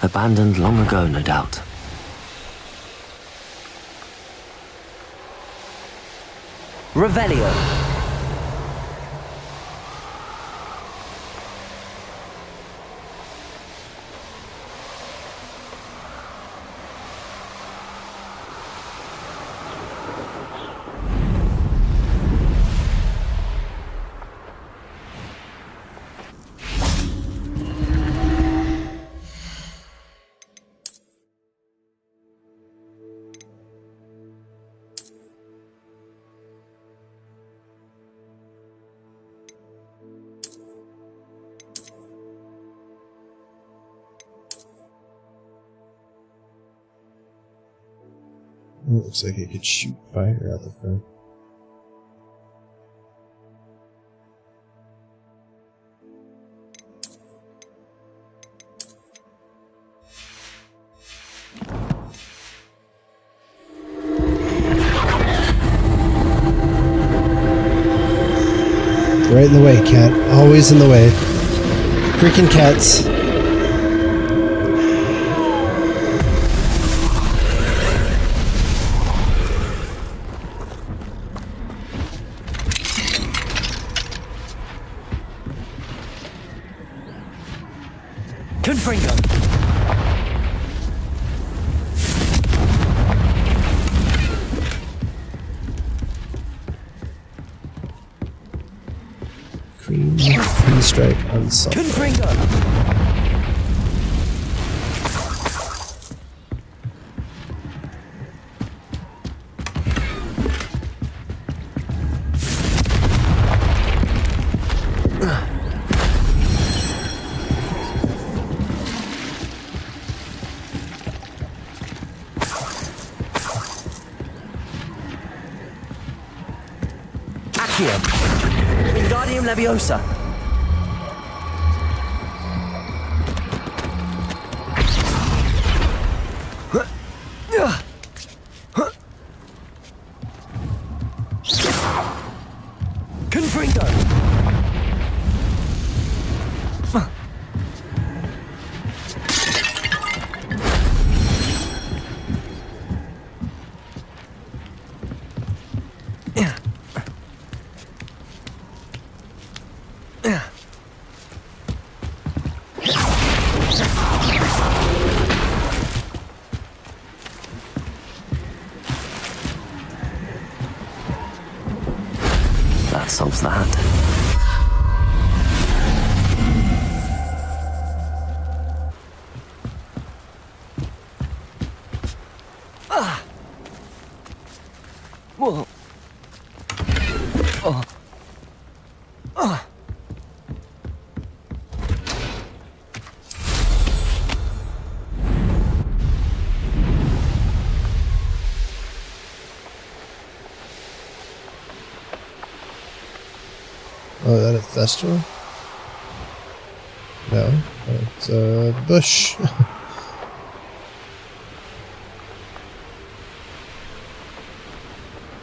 Abandoned long ago, no doubt. Revelio. It looks like it could shoot fire out the front. Right in the way, cat. Always in the way. Freaking cats. Confringo. Cream pinstripe on salt. Confringo. Wingardium Leviosa. Confringo. That solves that. Whoa. Oh. Oh, is that a festival? No, it's a bush.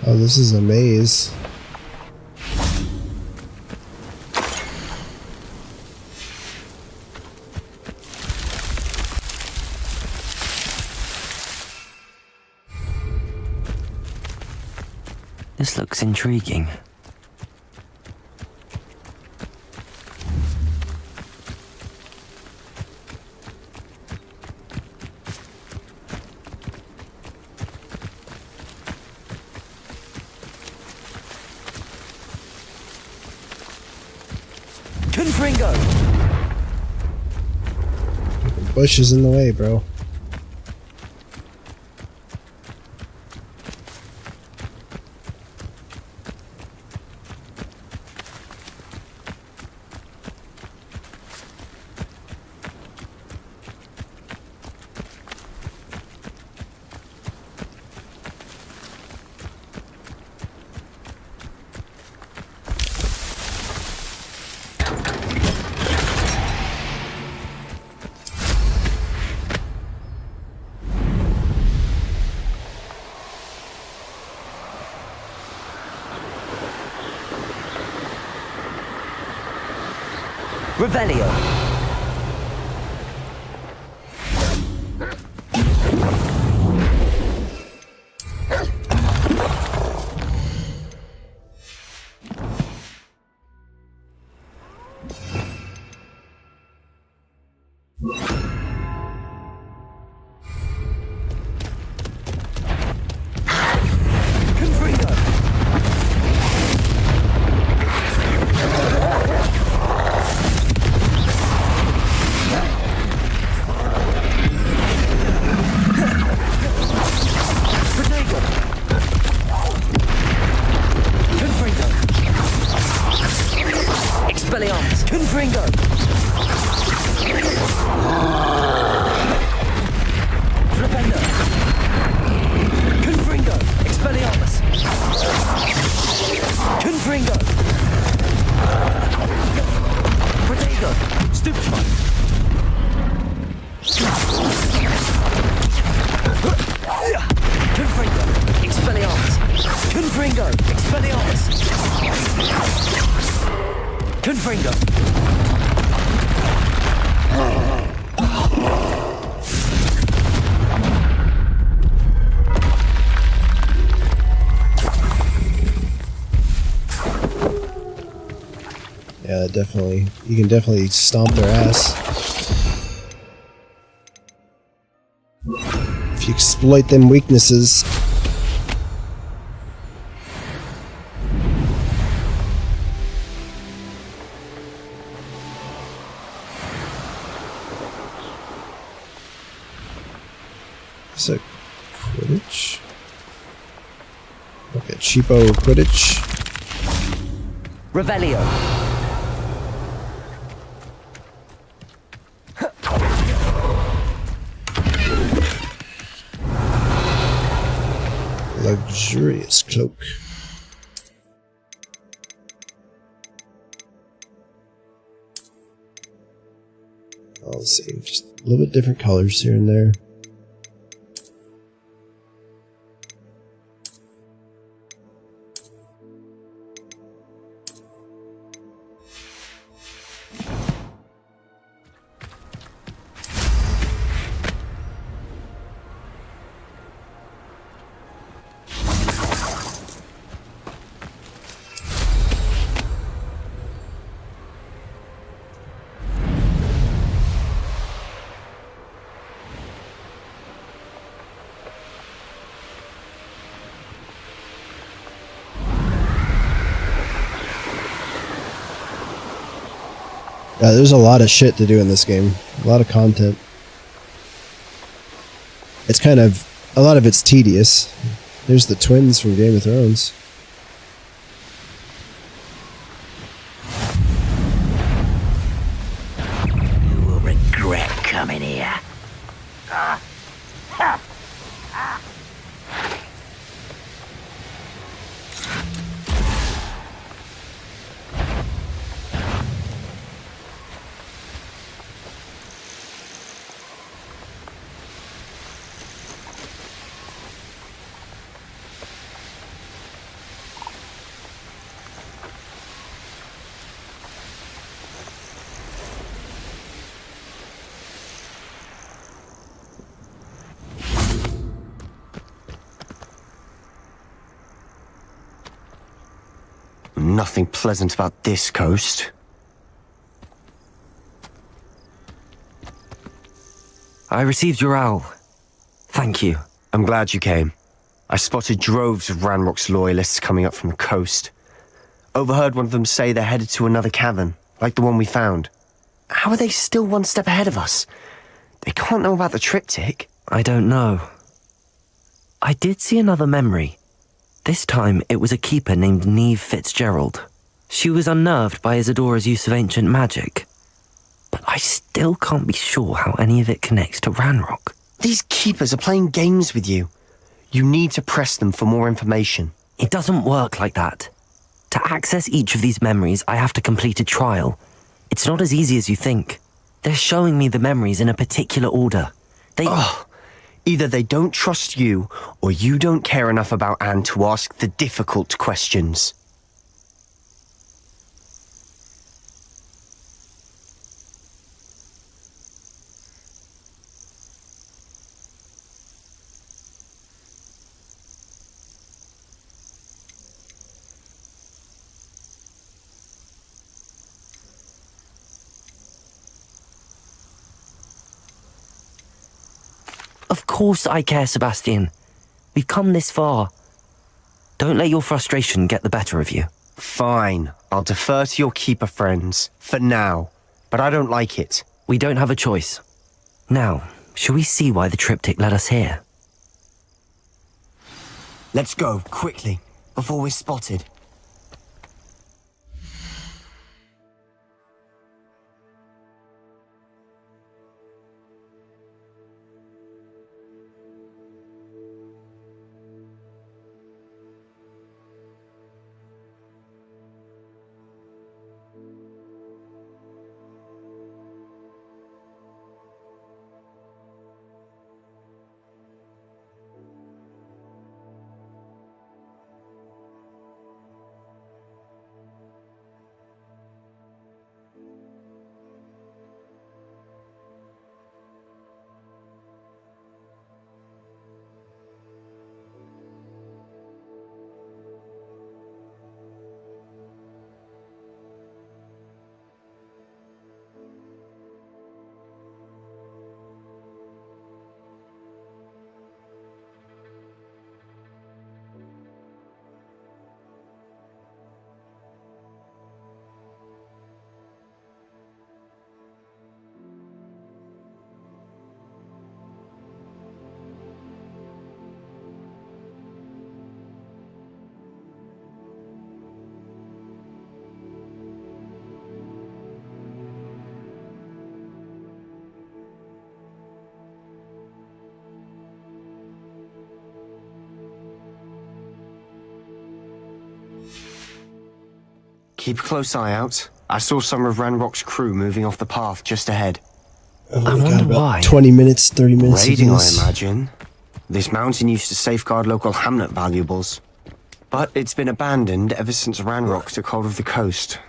Oh, this is a maze. This looks intriguing. Confringo! The bush is in the way, bro. Revelio. Yeah, definitely. You can definitely stomp their ass. If you exploit them weaknesses. Is it Quidditch? Okay, cheapo Quidditch. Revelio. Luxurious cloak. All the same, just a little bit different colors here and there. Yeah, there's a lot of shit to do in this game. A lot of content. It's kind of... a lot of it's tedious. There's the twins from Game of Thrones. You will regret coming here. Nothing pleasant about this coast. I received your owl. Thank you. I'm glad you came. I spotted droves of Ranrock's loyalists coming up from the coast. Overheard one of them say they're headed to another cavern. like the one we found. How are they still one step ahead of us? They can't know about the triptych. I don't know. I did see another memory. This time it was a keeper named Neve Fitzgerald. She was unnerved by Isadora's use of ancient magic. But I still can't be sure how any of it connects to Ranrock. These keepers are playing games with you. You need to press them for more information. It doesn't work like that. To access each of these memories, I have to complete a trial. It's not as easy as you think. They're showing me the memories in a particular order. Either they don't trust you, or you don't care enough about Anne to ask the difficult questions. Of course I care, Sebastian. We've come this far. Don't let your frustration get the better of you. Fine, I'll defer to your keeper friends, for now. But I don't like it. We don't have a choice. Now, shall we see why the triptych led us here? Let's go, quickly, before we're spotted. Keep a close eye out. I saw some of Ranrock's crew moving off the path just ahead. I wonder why. 20 minutes, 30 minutes. Raiding, I imagine. This mountain used to safeguard local hamlet valuables. But it's been abandoned ever since Ranrock took hold of the coast.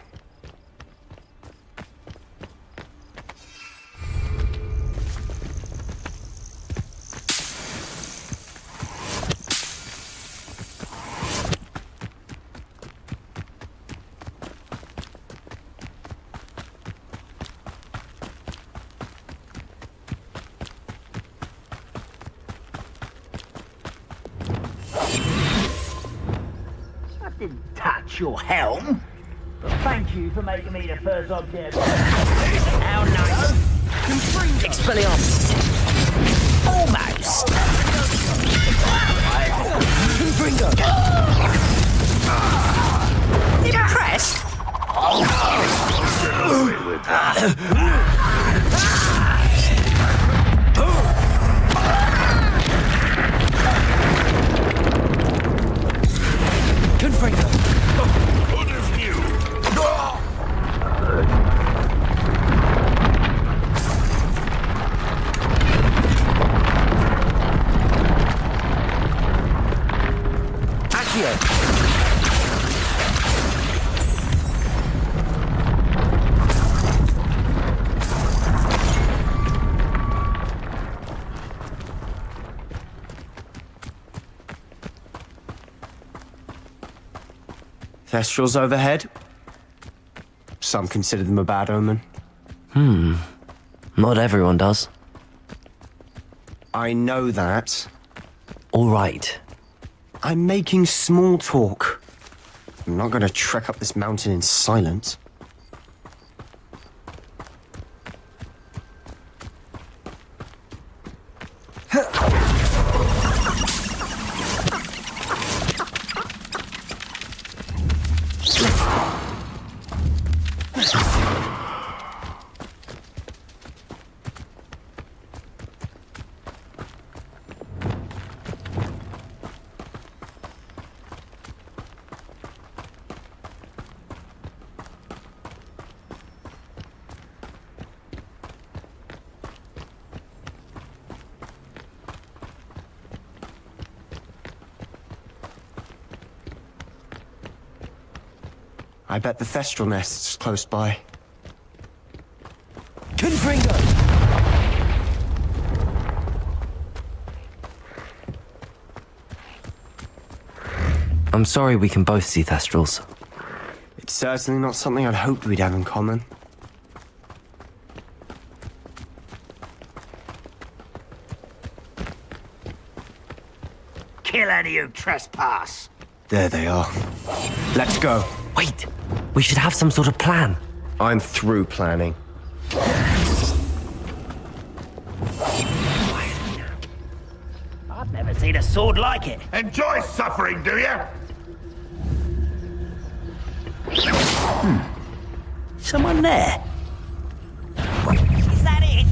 Your helm, but thank you for making me the first object. How nice! Expelliarmus! Almost! Impressed? Confringo! Thestrals overhead. Some consider them a bad omen. Not everyone does. I know that. All right. I'm making small talk. I'm not going to trek up this mountain in silence. I bet the Thestral nest's close by. Confringo! I'm sorry we can both see Thestrals. It's certainly not something I'd hoped we'd have in common. Kill any who trespass. There they are. Let's go. Wait, we should have some sort of plan. I'm through planning. I've never seen a sword like it. Enjoy suffering, do you? Someone there. Is that it?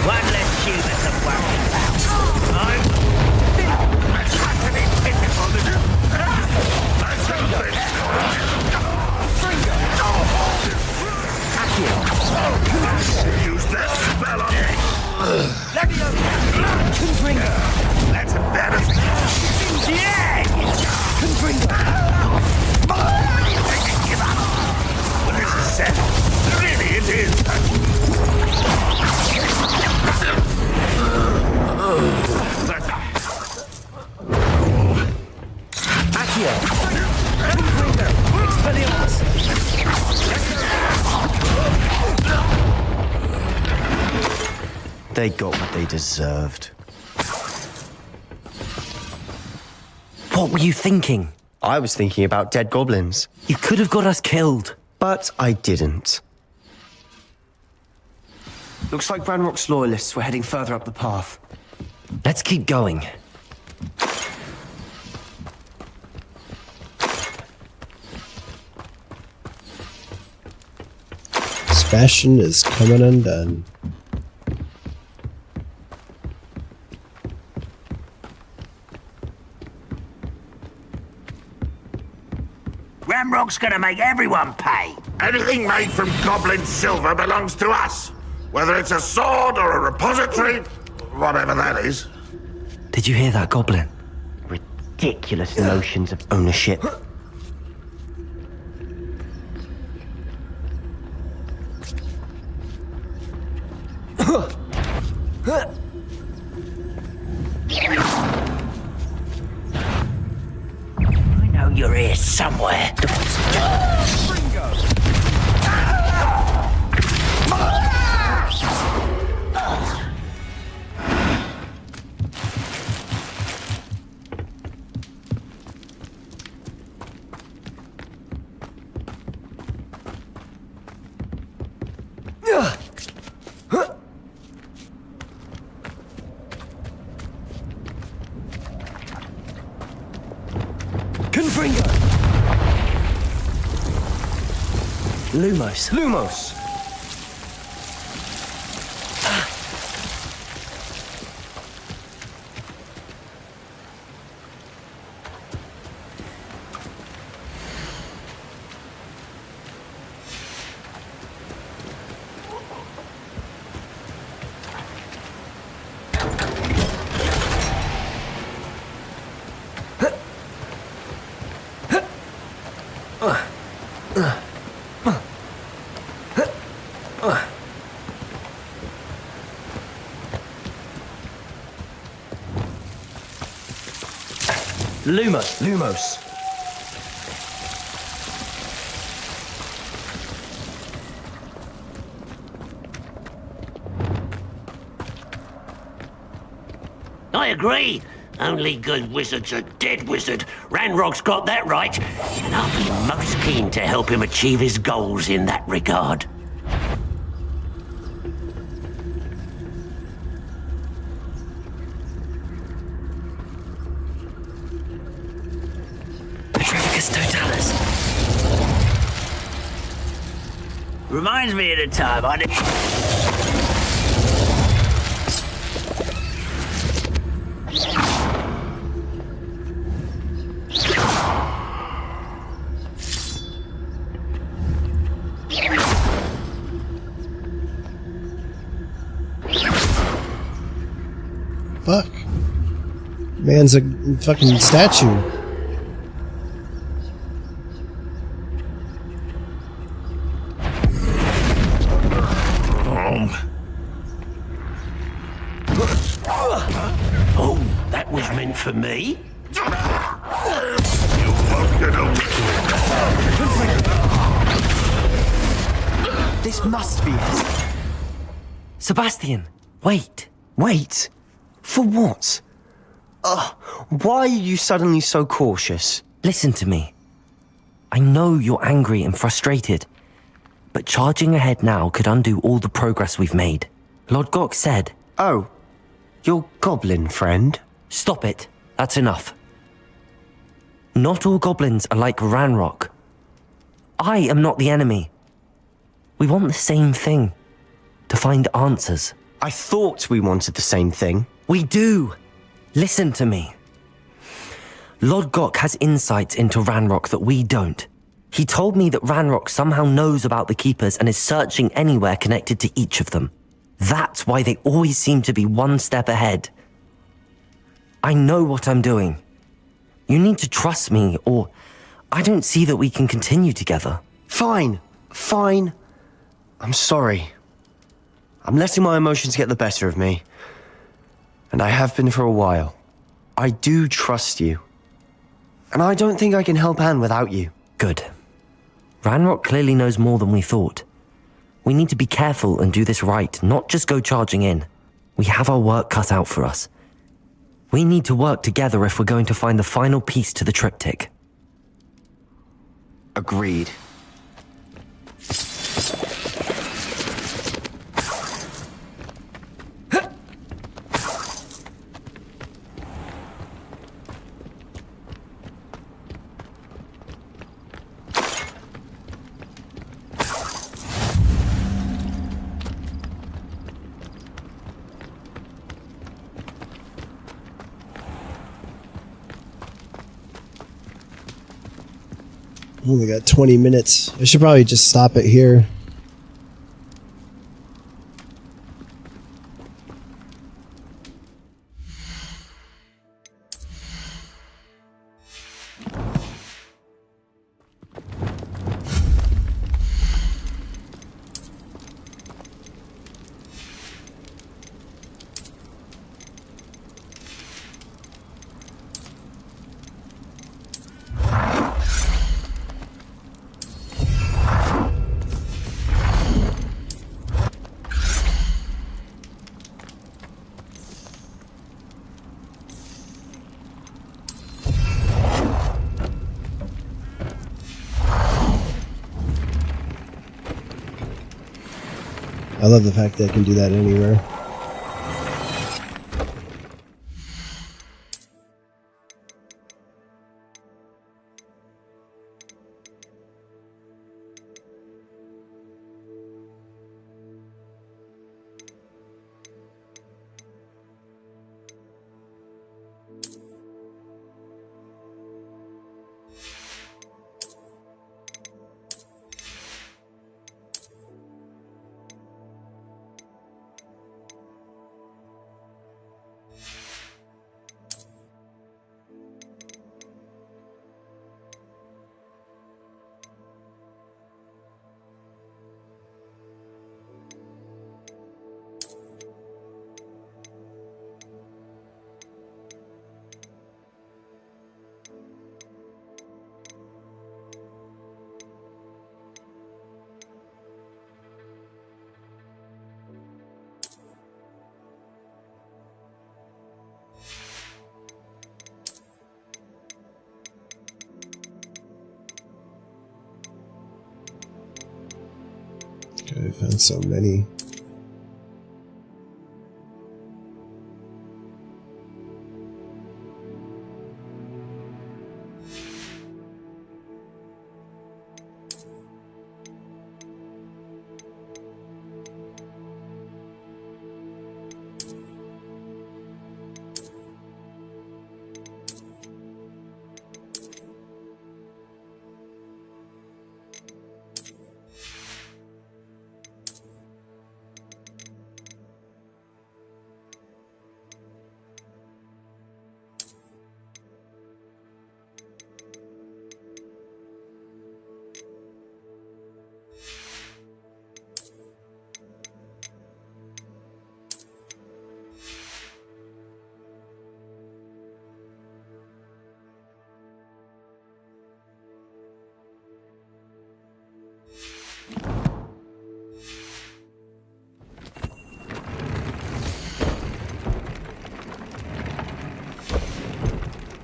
One less human to worry about. That's utterly pitiful, is it? That's something. Use that spell on me. Let me over. That's a better thing. Yeah! Give up. Well, this is set. Really, it is. Accio! Expelliarmus! They got what they deserved. What were you thinking? I was thinking about dead goblins. You could have got us killed. But I didn't. Looks like Ranrock's loyalists were heading further up the path. Let's keep going. Sebastian is coming undone. Ramrock's gonna make everyone pay. Anything made from goblin silver belongs to us. Whether it's a sword or a repository, whatever that is. Did you hear that, Goblin? Ridiculous notions of ownership. I know you're here somewhere. Confringo! Lumos. Lumos! Lumos. Lumos. I agree. Only good wizard's a dead wizard. Ranrock's got that right. And I'll be most keen to help him achieve his goals in that regard. Totalis. Reminds me of the time I did. Fuck. Man's a fucking statue. Oh, that was meant for me? This must be it. Sebastian, wait. Wait? For what? Why are you suddenly so cautious? Listen to me. I know you're angry and frustrated, but charging ahead now could undo all the progress we've made. Lord Gok said... Oh, your goblin friend? Stop it. That's enough. Not all goblins are like Ranrock. I am not the enemy. We want the same thing. To find answers. I thought we wanted the same thing. We do. Listen to me. Lord Gok has insights into Ranrock that we don't. He told me that Ranrock somehow knows about the Keepers and is searching anywhere connected to each of them. That's why they always seem to be one step ahead. I know what I'm doing. You need to trust me, or I don't see that we can continue together. Fine. Fine. I'm sorry. I'm letting my emotions get the better of me. And I have been for a while. I do trust you. And I don't think I can help Anne without you. Good. Ranrock clearly knows more than we thought. We need to be careful and do this right, not just go charging in. We have our work cut out for us. We need to work together if we're going to find the final piece to the triptych. Agreed. Only got 20 minutes. I should probably just stop it here. I love the fact that I can do that anywhere. I found so many.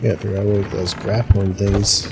Can't figure out what those grapphorn things.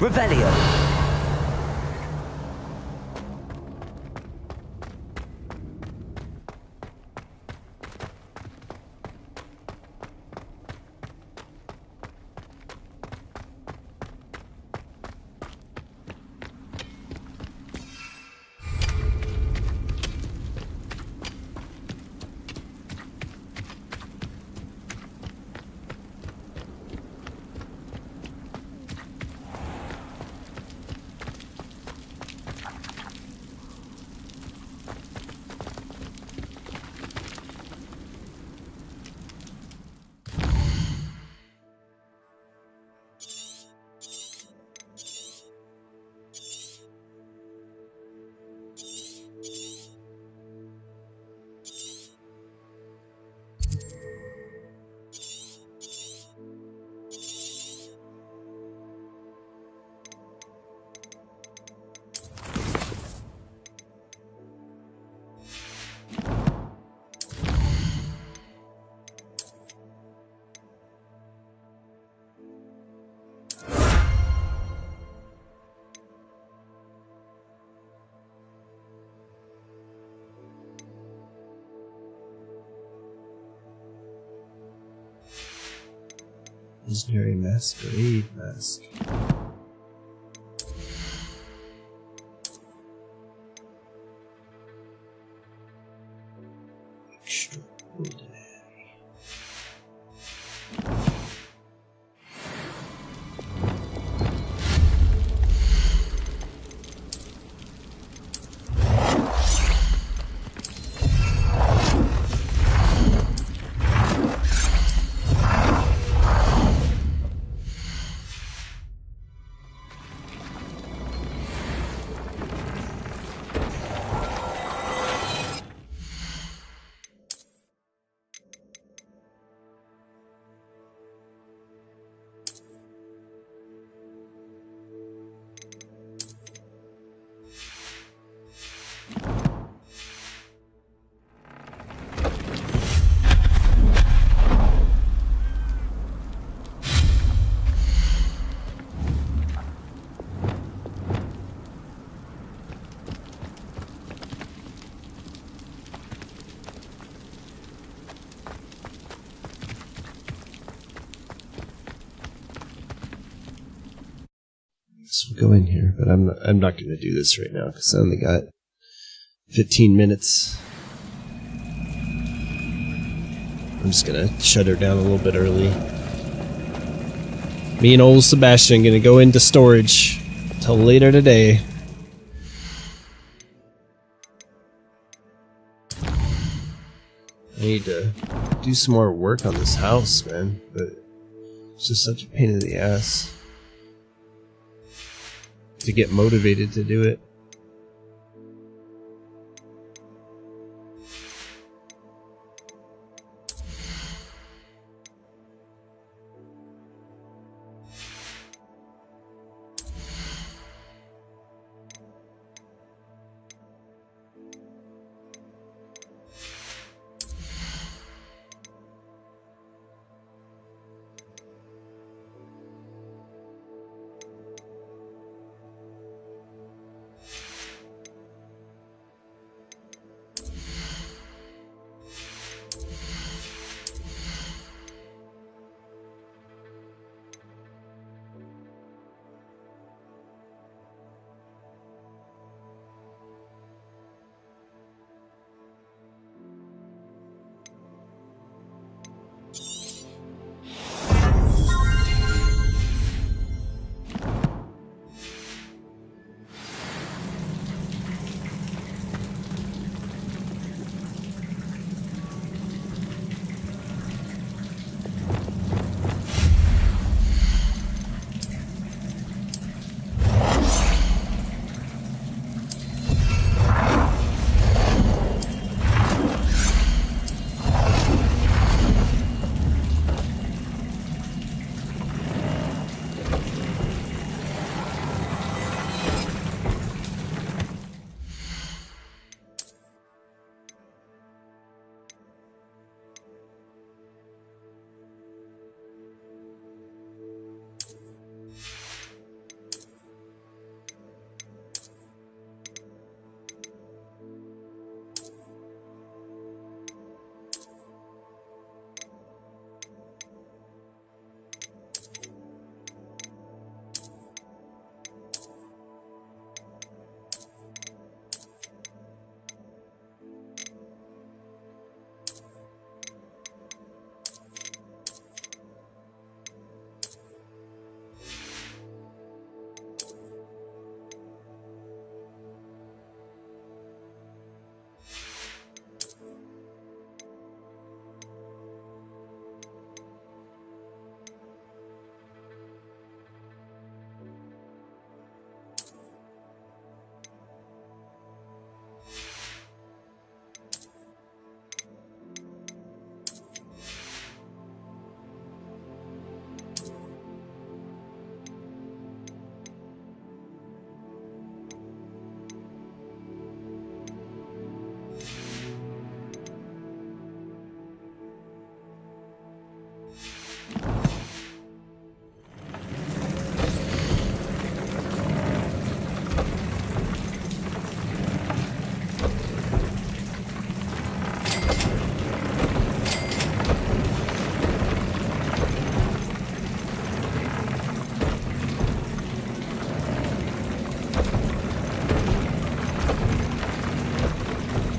Revelio. Legendary Masquerade Mask. Extraordinary. So we'll go in here, but I'm not going to do this right now because I only got 15 minutes. I'm just going to shut her down a little bit early. Me and old Sebastian going to go into storage till later today. need to do some more work on this house, man. But it's just such a pain in the ass to get motivated to do it.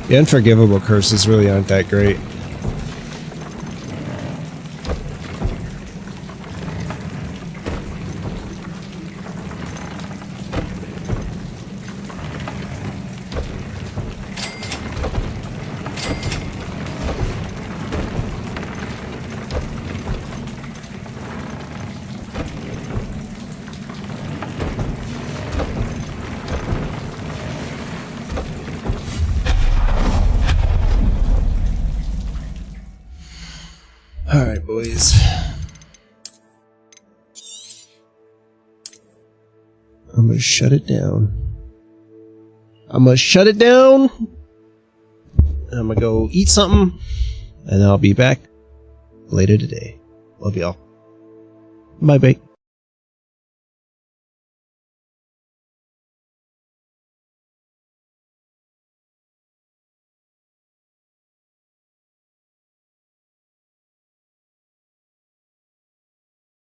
The unforgivable curses really aren't that great. Alright, boys. I'm gonna shut it down. I'm gonna go eat something, and I'll be back later today. Love y'all. Bye, bye.